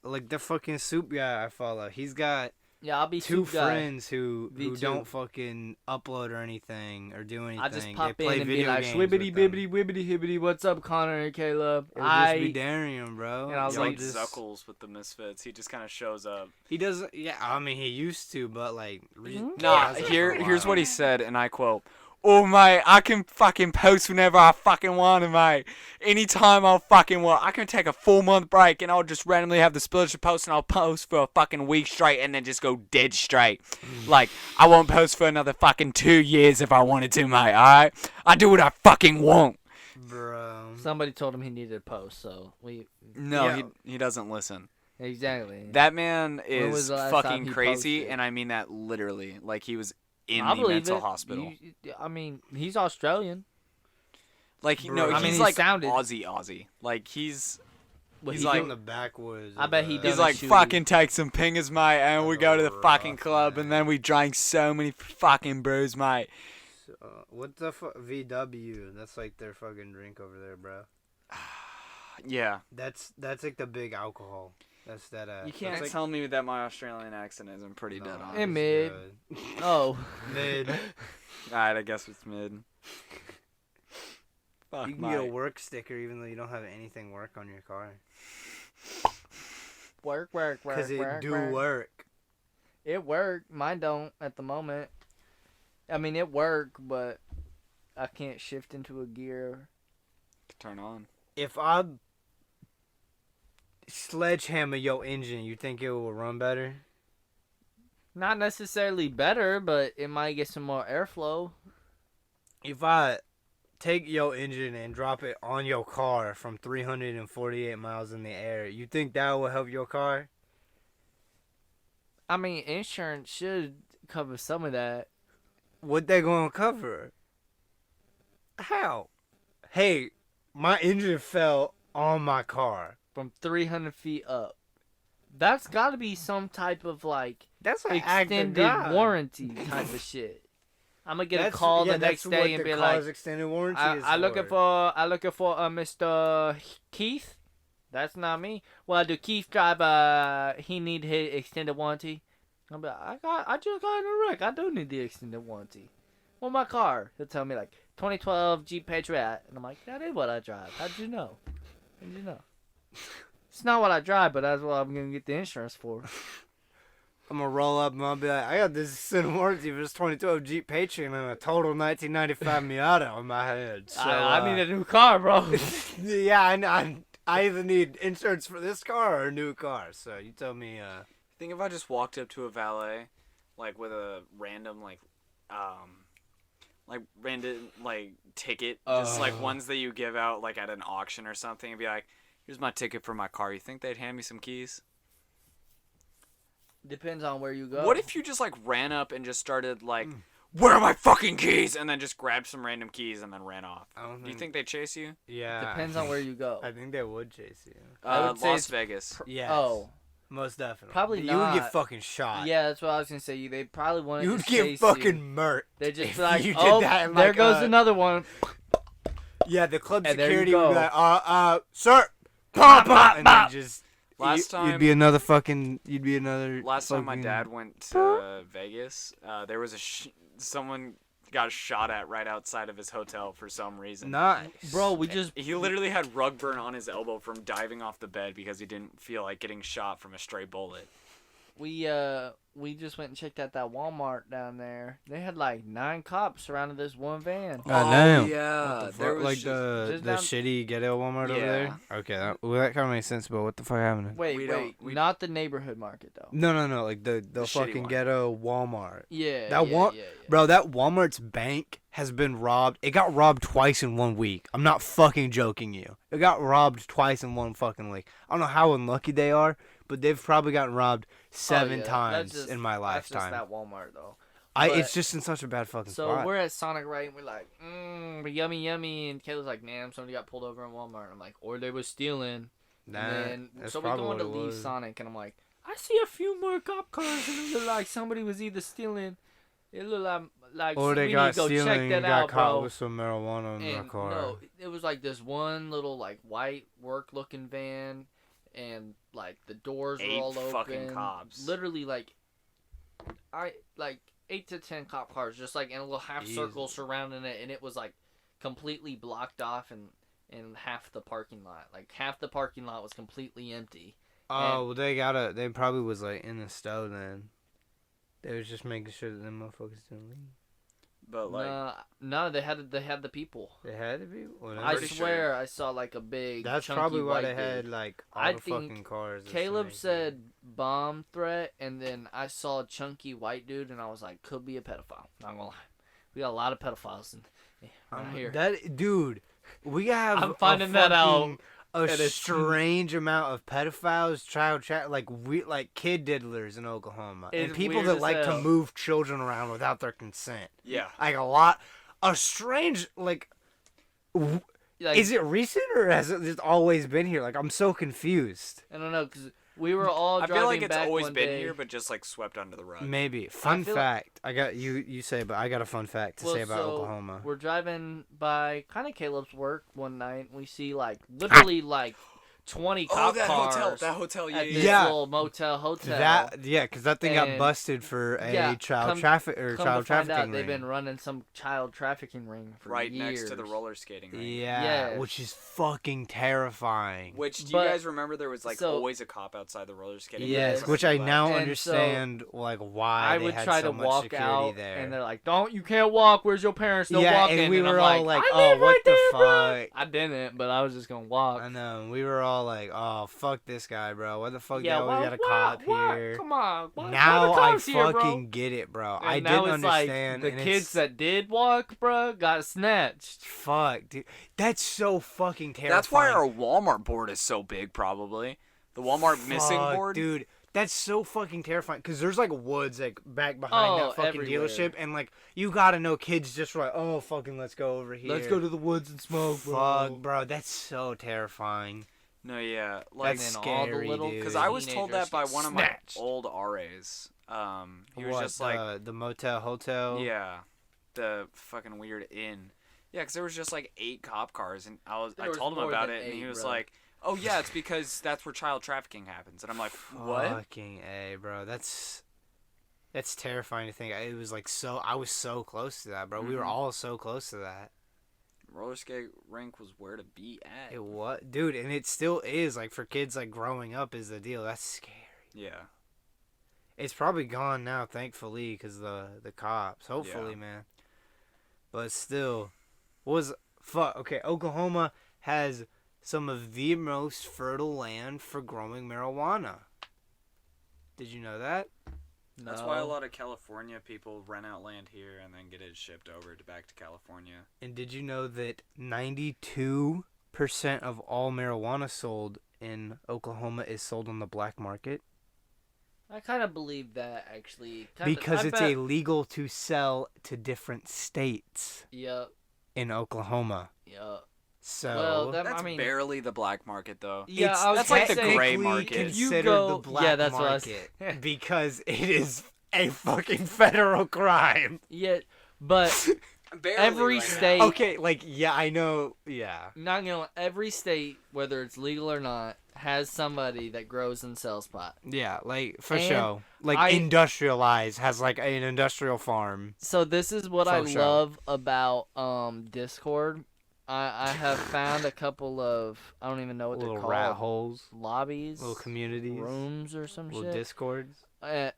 like the fucking soup guy I follow. He's got Yeah, I'll be two soup guy. friends who V2. don't fucking upload or anything or do anything. I just They pop play in and be video like, games swibbity with them. bibbity wibbity hibbity, what's up, Connor and Caleb? It'll just be Darian, bro. And I was He's like, like just, Zuckles with the Misfits. He just kind of shows up. he doesn't. Yeah, I mean he used to, but like. Nah, hasn't for a here's while. what he said, and I quote. Oh, mate, I can fucking post whenever I fucking want to, mate. Anytime I fucking want. I can take a 4-month break, and I'll just randomly have the spillage to post, and I'll post for a fucking week straight, and then just go dead straight. Like, I won't post for another fucking 2 years if I wanted to, mate, alright? I do what I fucking want. Bro. Somebody told him he needed a post, so we. No, Yeah. he doesn't listen. Exactly. That man When was is the last time fucking he crazy, posted? and I mean that literally. Like, he was in I the believe mental it. hospital. I mean, he's Australian. Like, no, Bro. I he's mean, he like sounded- Aussie. Like, he's Well, He's he like- from the backwoods. I bet he of, does. he's Donut like shoes. fucking take some pingers, mate, and we go to the fucking Rough, club, and man. then we drank so many fucking brews, mate. what the VW? That's like their fucking drink over there, bro. Yeah. That's like the big alcohol. That's that. You can't that's like, tell me that my Australian accent isn't pretty dead no, on. Hey, it's mid. good. Oh. Mid. Alright, I guess it's mid. Fuck, You can get a mate. work sticker even though you don't have anything work on your car. Work. Because it do work. It worked. Mine don't at the moment. I mean, it worked, but I can't shift into a gear. Turn on. If I sledgehammer your engine, you think it will run better? Not necessarily better, but it might get some more airflow. If I take your engine and drop it on your car from 348 miles in the air, you think that will help your car? I mean, insurance should cover some of that. What they gonna cover? How? Hey, my engine fell on my car. From 300 feet up. That's got to be some type of like That's an act of extended God. warranty type of shit. I'm gonna get That's- a call yeah, the next that's day what and the be car's like, extended warranty is I looking for. for Mr. Keith. That's not me. Well, do Keith drive? He need his extended warranty. I'll be like, I just got in a wreck. I do need the extended warranty. Well, my car. He'll tell me like 2012 Jeep Patriot, and I'm like, that is what I drive. How'd you know? How'd you know? It's not what I drive, but that's what I'm gonna get the insurance for. I'm gonna roll up and I'll be like, I got this extended warranty for this 2012 Jeep Patriot and a total 1995 Miata on my head. So I need a new car, bro. yeah, I either need insurance for this car or a new car. So you tell me. I think if I just walked up to a valet, like with a random random ticket, just like ones that you give out like at an auction or something, and be like, "Here's my ticket for my car." You think they'd hand me some keys? Depends on where you go. What if you just like ran up and just started like, "Where are my fucking keys?" and then just grabbed some random keys and then ran off? I don't Do you think they'd chase you? Yeah. Depends on where you go. I think they would chase you. I would say Las it's Vegas. Yes. Oh, Most definitely. Probably You would not. get fucking shot. yeah, that's what I was gonna say. They probably want to You'd just get chase fucking you. murked. They just if be like, you did oh, that in, there like, goes another one. Yeah, the club And there you security would be go. like, sir, pop, pop, and then just. Last You'd time- be another fucking. You'd be another. Last time my fucking- dad went to Vegas, there was someone got shot at right outside of his hotel for some reason. Nice. Bro, we just He literally had rug burn on his elbow from diving off the bed because he didn't feel like getting shot from a stray bullet. we just went and checked out that Walmart down there. They had like 9 cops surrounding this one van. God damn. Yeah, What the there fuck? was like just- the just the down- shitty ghetto Walmart over Yeah. there. Okay, that kind of makes sense. But what the fuck happened? Wait, not the neighborhood market though. No. Like the shitty fucking one. ghetto Walmart. Yeah, That yeah, one- yeah. Bro, that Walmart's bank has been robbed. It got robbed twice in 1 week. I'm not fucking joking you. It got robbed twice in one fucking week. I don't know how unlucky they are, but they've probably gotten robbed 7 times That's just- in my That's lifetime. just that Walmart though. It's but- just in such a bad fucking So spot. we're at Sonic, right? And we're like, yummy, and Kayla's like, man, somebody got pulled over in Walmart. I'm like, or they was stealing. Nah, And then, that's so we probably going to what it leave was. Sonic, and I'm like, I see a few more cop cars, and it looked like somebody was either stealing. It looked like Or they we got need to go stealing check and that got out, caught bro. with some marijuana in their And car. no, it was like this one little like white work-looking van, and like the doors were 8 all open. fucking cops. Literally like like 8 to 10 cop cars just like in a little half circle surrounding it, and it was like completely blocked off and half the parking lot. Like half the parking lot was completely empty. Oh, well, they probably was like in the stove then. They was just making sure that them motherfuckers didn't leave. But like, no, they had the people. They had to be. Well, I swear I saw like a big. That's chunky probably why white they had dude. like all I the think fucking cars. Caleb said bomb threat, and then I saw a chunky white dude, and I was like, could be a pedophile. Not gonna lie, we got a lot of pedophiles right here. That dude, we have. I'm finding that out. A strange amount of pedophiles, like kid diddlers in Oklahoma, and people that like to move children around without their consent. yeah, Like a strange like. Is it recent or has it just always been here? Like I'm so confused. I don't know because we were all. I feel like it's back always one been day. here, but just like swept under the rug. Maybe. Fun fact. I got you say, but I got a fun fact to say about Oklahoma. We're driving by kind of Caleb's work one night. And we see like literally like 20 cop cars. That hotel, at this yeah. little hotel. Because that thing got busted for a child trafficking ring. They've been running some child trafficking ring for right years. next to the roller skating ring. Yeah, which is fucking terrifying. Which, do you guys remember there was like always a cop outside the roller skating ring? Yes, which I now understand like why I they would had try so to much walk security out, there. and they're like, you can't walk. Where's your parents? They'll walk in. And we were I'm all like, I live what right the there, fuck? bro. I didn't, but I was just gonna walk. I know. We were all like, oh, fuck this guy, bro. What the fuck? Yeah, we got a cop here. Come on. Now I here, fucking get it, bro. And I now didn't it's understand. Like the kids that did walk, bro, got snatched. Fuck, dude. That's so fucking terrifying. That's why our Walmart board is so big, probably. The Walmart missing board? Dude, that's so fucking terrifying. Because there's like woods like back behind that fucking everywhere. dealership. And like, you gotta know kids just like, oh, fucking let's go over here. Let's go to the woods and smoke, bro. Fuck, bro. That's so terrifying. No, yeah. Like, that's all the scary, little dude. because I was told that by one of my snatched. old RAs. He was What, just like... the motel, hotel? Yeah. The fucking weird inn. Yeah, because there was just like 8 cop cars, and I told him about it, and he was like, "Oh yeah, it's because that's where child trafficking happens." And I'm like, "What?" Fucking A, bro. That's terrifying to think. It was like I was so close to that, bro. We were all so close to that. Roller skate rink was where to be at. It was, dude, and it still is. Like for kids, like growing up is the deal. That's scary. Yeah. It's probably gone now, thankfully, because the cops. Hopefully, Yeah. man. But still, okay, Oklahoma has some of the most fertile land for growing marijuana. Did you know that? No. That's why a lot of California people rent out land here and then get it shipped over back to California. And did you know that 92% of all marijuana sold in Oklahoma is sold on the black market? I kind of believe that, actually. Because it's illegal to sell to different states Yep. in Oklahoma. Yep. So That's barely the black market, though. Yeah, that's like the gray market. Considered the black that's market because it is a fucking federal crime. Yeah, but Barely every right state. now. Okay, like I know, yeah. Not gonna. Every state, whether it's legal or not, has somebody that grows and sells pot. Yeah, like for And sure. Like industrialized has like an industrial farm. So this is what I sure. love about Discord. I have found a couple of, I don't even know what they're Little called. rat holes, Lobbies, little communities, rooms or some little shit. discords.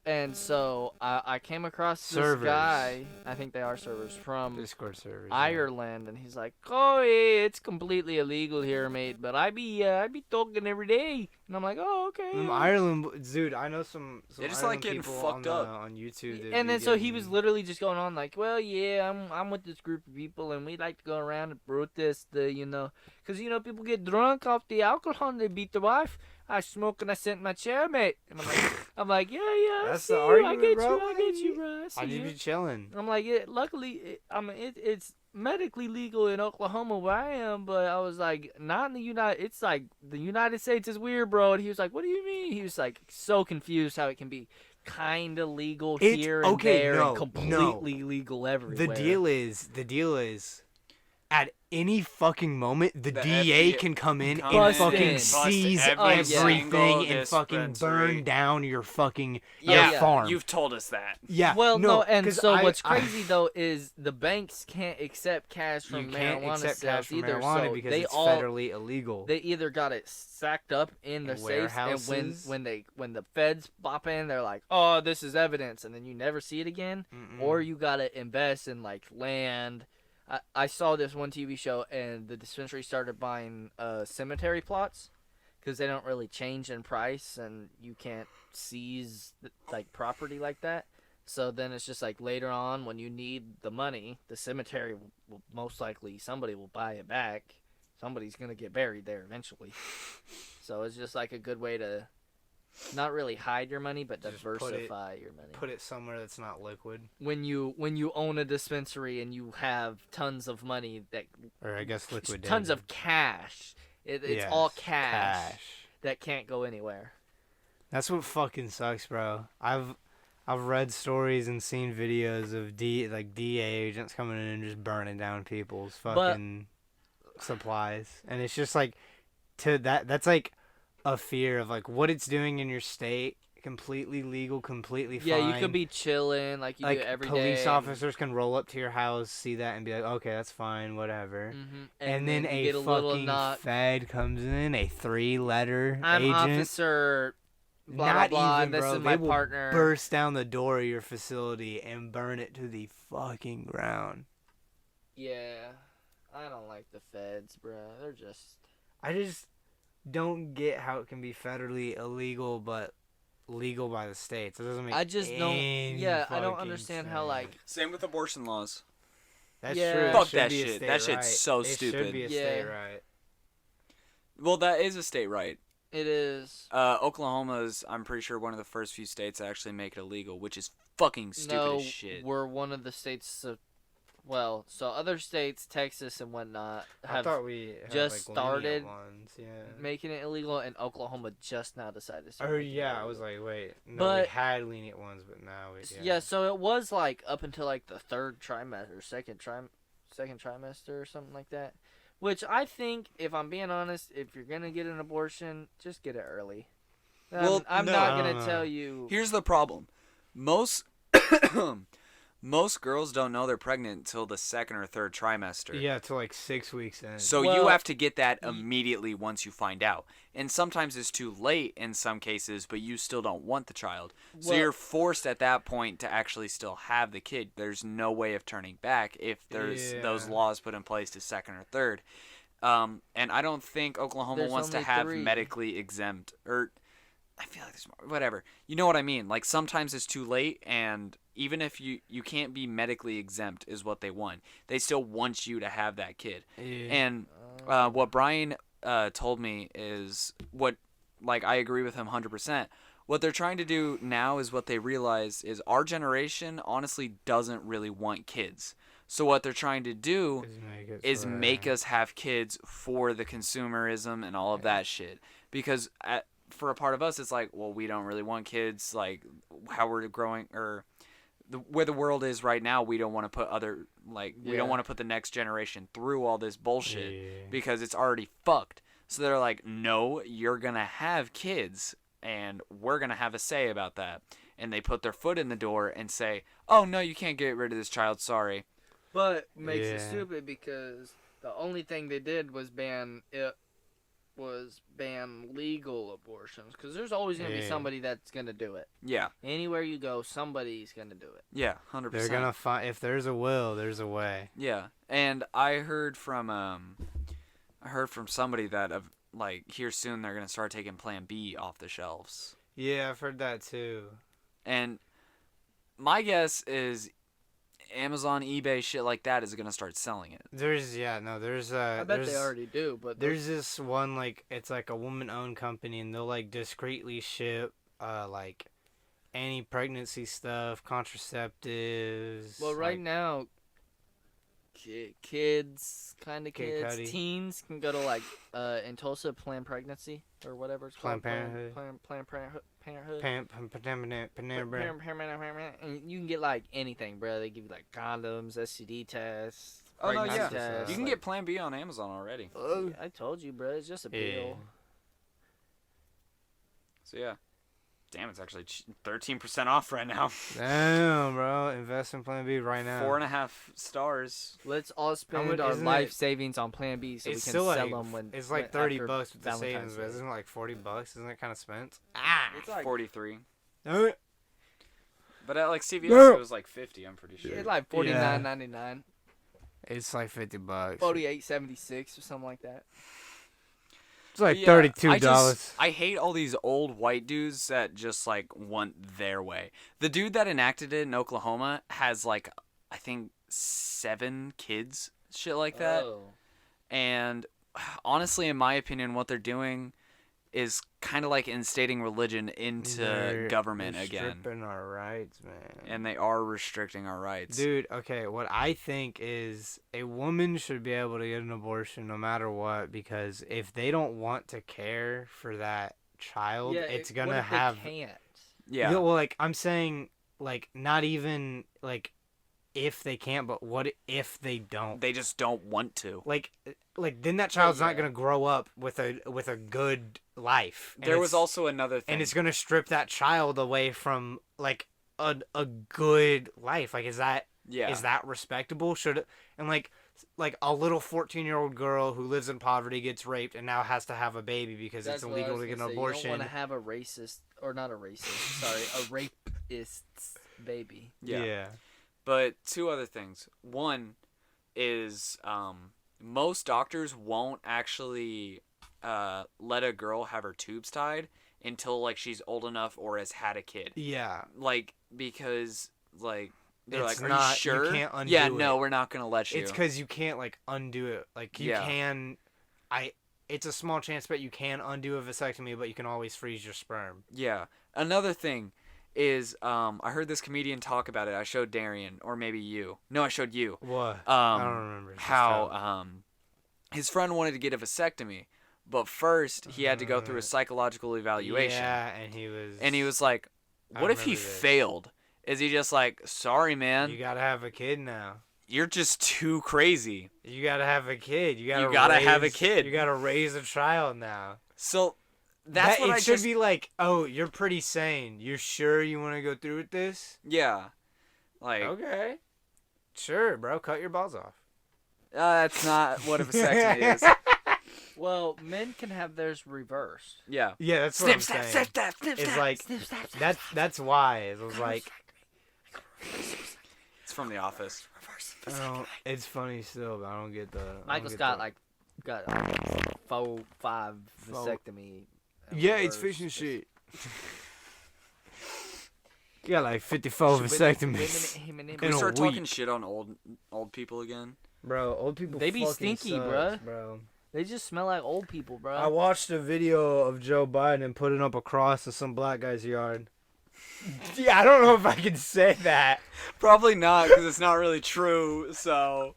And so I came across this Servers. guy, I think they are servers, from Discord servers. Ireland, and he's like, "Oh, yeah, it's completely illegal here, mate, but I be talking every day." And I'm like, "Oh, okay." Ireland, dude, I know some They just Ireland like getting people fucked on, up. on YouTube. that And be then so he getting- was literally just going on like, "Well, yeah, I'm with this group of people, and we like to go around and protest because people get drunk off the alcohol and they beat the wife. I smoke and I sit in my chair, mate." And I'm like, yeah, That's I see the you. argument, I get bro. you, I get you, bro. I see I just you. be chilling. I'm like, luckily, it's medically legal in Oklahoma where I am, but I was like, not in the United. It's like the United States is weird, bro. And he was like, "What do you mean?" He was like, so confused how it can be kind of legal here and there and completely legal everywhere. The deal is, at any fucking moment, the The DA FBI can come in come and Bust fucking in. bust seize every everything single and fucking dispensary. burn down your fucking Yeah, your farm. You've told us that. Yeah. Well, no, and 'cause so I- what's I- crazy though is the banks can't accept cash from you can't marijuana accept sales cash from either. marijuana So because they it's all federally illegal. they either got it stacked up in the In safes, and warehouses. when the feds bop in, they're like, "Oh, this is evidence," and then you never see it again. Mm-mm. Or you gotta invest in like land. I saw this one TV show, and the dispensary started buying cemetery plots because they don't really change in price, and you can't seize like property like that. So then it's just like later on when you need the money, the cemetery will most likely somebody will buy it back. Somebody's gonna get buried there eventually. So it's just like a good way to not really hide your money, but Just put diversify your money. Put it somewhere that's not liquid. When you own a dispensary and you have tons of money that Or I guess liquid. tons of cash, it's all cash that can't go anywhere. That's what fucking sucks, bro. I've read stories and seen videos of DA agents coming in and just burning down people's fucking supplies, and it's just like that's like a fear of like what it's doing in your state. Completely legal, completely fine. Yeah, you could be chilling like you like do every day. police officers can roll up to your house, see that, and be like, okay, that's fine, whatever. Mm-hmm. And then you a get a little fucking knock. Fed comes in, a 3-letter I'm agent. officer. Blah Not blah blah. even, This bro. is They my will partner. burst down the door of your facility and burn it to the fucking ground. Yeah, I don't like the feds, bro. They're just. I just don't get how it can be federally illegal but legal by the states. It doesn't make I just don't. any Yeah, I don't fucking understand how sense. like. Same with abortion laws. That's Yeah. true. It Fuck should that be a shit. state That shit's right. so It stupid. should be a Yeah. state right. Well, that is a state right. It is. Oklahoma's, I'm pretty sure, one of the first few states to actually make it illegal, which is fucking stupid No, as shit. we're one of the states. So other states, Texas and whatnot, I have thought we had, just like, started lenient ones. Yeah. making it illegal, and Oklahoma just now decided to start. Oh making it yeah, I was illegal. like, wait, no, we But- had lenient ones, but now we Yeah, so it was like up until like the third trimester, second trimester or something like that. Which I think, if I'm being honest, if you're gonna get an abortion, just get it early. Well, I'm no. not I don't gonna know. tell you. Here's the problem. Most most girls don't know they're pregnant until the second or third trimester. Yeah, till like 6 weeks in. So Well, you have to get that immediately once you find out. And sometimes it's too late in some cases, but you still don't want the child. So Well- you're forced at that point to actually still have the kid. There's no way of turning back if there's those Yeah. laws put in place to second or third. And I don't think Oklahoma There's wants to only have 3. medically exempt, or I feel like there's more, whatever. You know what I mean? Like sometimes it's too late, and even if you can't be medically exempt is what they want. They still want you to have that kid. yeah. And what Brian told me is what, like, I agree with him 100%. What they're trying to do now is what they realize is our generation honestly doesn't really want kids. So what they're trying to do is make us have kids for the consumerism and all of that shit. Because for a part of us, it's like, well, we don't really want kids. Like, how we're growing, or where the world is right now, we don't want to put we don't want to put the next generation through all this bullshit because it's already fucked. So they're like, no, you're gonna have kids, and we're gonna have a say about that. And they put their foot in the door and say, oh no, you can't get rid of this child. Sorry. But makes it Yeah. stupid because the only thing they did was ban legal abortions, because there's always gonna be Yeah. somebody that's gonna do it. Yeah. Anywhere you go, somebody's gonna do it. Yeah. 100%. They're gonna find, if there's a will, there's a way. Yeah, and I heard from somebody that like here soon they're gonna start taking Plan B off the shelves, Yeah, I've heard that too. and my guess is Amazon, eBay, shit like that is gonna start selling it. There's I bet they already do, but There's this one, like, it's like a woman-owned company, and they'll like discreetly ship like anti-pregnancy stuff, contraceptives. well, right like, now, kids, Kid kids, Cudi. teens can go to like in Tulsa, Planned Pregnancy or whatever it's Planned called. Parenthood. Planned Parenthood. Panera Bread. And you can get like anything, bro. They give you like condoms, STD tests, Oh no, pregnancy yeah. test. You can like- get Plan B on Amazon already. I told you, bro. It's just a Yeah. pill. So yeah. Damn, it's actually 13% off right now. Damn, bro. Invest in Plan B right now. 4.5 stars. Let's all spend much- our isn't life it- savings on Plan B so we It's can still sell like them when it's like when- 30 after bucks with the Valentine's savings, but Day. isn't it like 40 bucks? Isn't it kind of spent? It's like 43. No. But at like CVS No. it was like 50, I'm pretty sure. it's like $49.99, It's like 50 bucks. $48.76 or something like that. It's like Yeah, $32. I hate all these old white dudes that just like want their way. The dude that enacted it in Oklahoma has like I think 7 kids, shit like that. Oh. And honestly, in my opinion, what they're doing is kind of like instating religion into They're government again. Stripping our rights, man. And they are restricting our rights. Dude, okay, what I think is a woman should be able to get an abortion no matter what, because if they don't want to care for that child, it's what gonna if have. They can't. Yeah. Well, like I'm saying, like not even like if they can't, but what if they don't? They just don't want to. Like then that child's not yeah. gonna grow up with a good life. And There was it's- also another thing. and it's gonna strip that child away from like a good life. Like is that yeah. is that respectable? Should and like a little 14-year-old girl who lives in poverty gets raped and now has to have a baby because That's it's what I illegal was to get an gonna say. abortion. You don't want to have a racist, or not a racist, sorry, a rapist's baby. Yeah. But 2 other things. One is most doctors won't actually let a girl have her tubes tied until like she's old enough or has had a kid. Yeah. Like because like they're It's like, are not- you sure? you can't undo yeah, it. no, we're not gonna let you. It's because you can't like undo it. Like you Yeah. can, It's a small chance, but you can undo a vasectomy, but you can always freeze your sperm. Yeah. Another thing is I heard this comedian talk about it. I showed Darian, or maybe you. No, I showed you. What? I don't remember. Just tell. How his friend wanted to get a vasectomy, but first he had to go through a psychological evaluation. Yeah, and he was like, I "What if he remember this. failed? Is he just like, sorry, man, You gotta have a kid now. you're just too crazy." You gotta have a kid. You You gotta have a kid. You gotta raise a child now. So that's what it I should just be like. Oh, you're pretty sane. You're sure you want to go through with this? yeah, like Okay. Sure, bro. Cut your balls off. that's not what a vasectomy is. Well, men can have theirs reversed. Yeah, Yeah, that's what I'm saying. It's like that's why it was like. it's from The Office. It's funny still, but I don't get the. Michael's got like 4, 5 vasectomy. Yeah, it's reversed. fishing shit. You got like 54 vasectomies. Him and him. Can we In a start talking week. shit on old people again? Bro, old people. They be fucking stinky, sucks, bruh. bro. They just smell like old people, bro. I watched a video of Joe Biden putting up a cross in some black guy's yard. Yeah, I don't know if I can say that. Probably not, because it's not really true. So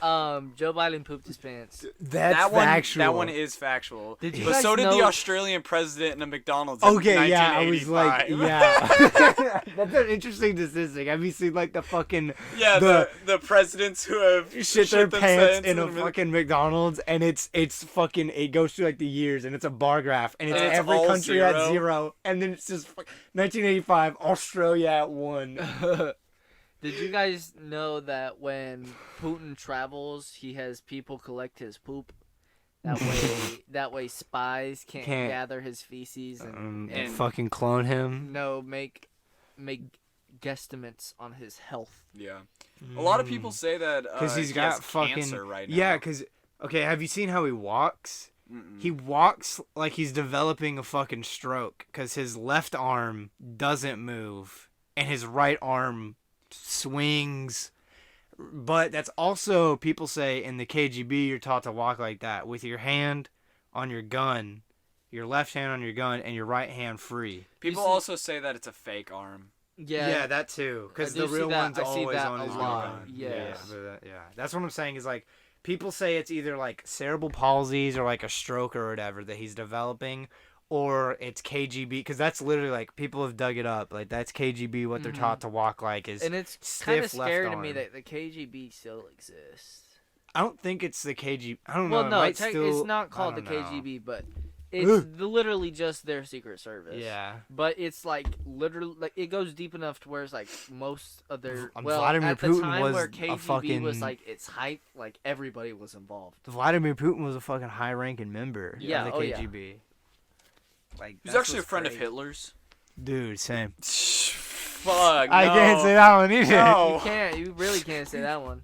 Joe Biden pooped his pants. That's that one, factual. that one is factual. Did you But guys so did the know- Australian president in a McDonald's. In Okay, yeah, I was like, 1985. yeah. That's an interesting statistic. Have you seen like the fucking yeah, the presidents who have shit their pants themselves in a the- fucking McDonald's, and it's fucking it goes through like the years, and it's a bar graph, and it's And it's every all country at zero. 0, and then it's just 1985 Australia at 1. Did you guys know that when Putin travels, he has people collect his poop? That way spies can't gather his feces and Fucking clone him. make guesstimates on his health. Yeah, a lot of people say that Because he's he got has fucking cancer right now. yeah. Because okay, have you seen how he walks? Mm-mm. He walks like he's developing a fucking stroke because his left arm doesn't move and his right arm swings. But that's also, people say in the KGB, you're taught to walk like that with your hand on your gun, your left hand on your gun, and your right hand free. People You see- also say that it's a fake arm. Yeah, that too. Because I do the real see that- one's I see always that on a his lot, gun. yes. Yeah, that's what I'm saying is like, people say it's either like cerebral palsies or like a stroke or whatever that he's developing, or it's KGB, because that's literally like, people have dug it up, like that's KGB, what they're Mhm. taught to walk like is and it's kind of stiff left scary to me arm. that the KGB still exists. I don't think it's the KGB. I don't know. Well, It no, might still, it's not I called the don't know. KGB, but it's literally just their secret service. Yeah. But it's like literally, like it goes deep enough to where it's like most of their. Vladimir at the Putin time was where a KGB fucking- was like its hype, like everybody was involved. Vladimir Putin was a fucking high-ranking member Yeah, of the oh, yeah. KGB. Like, He was that's actually a what's friend of crazy. Hitler's. Dude, same. Fuck. I can't say that one either. No. You really can't say that one.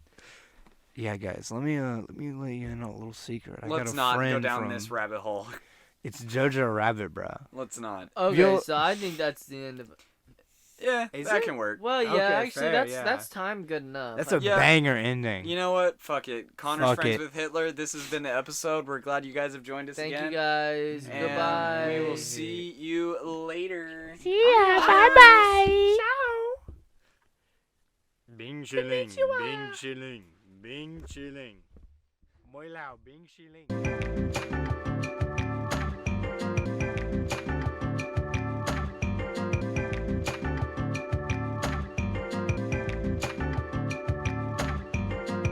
Yeah, guys, let me let you in on a little secret. I Let's got a not friend go down from, this rabbit hole. It's Jojo Rabbit, bro. Let's not. Okay, You'll- so I think that's the end of it. Yeah, Is that it? can work. Well, yeah, Okay, actually, fair, that's yeah. that's time good enough. That's a Yeah. banger ending. You know what? Fuck it. Connor's Fuck friends it. with Hitler. This has been the episode. We're glad you guys have joined us Thank again. you guys. And Goodbye. we will see you later. See ya. Bye-bye. Bing chilling, bing chilling, bing chilling. Muy lao, bing chilling.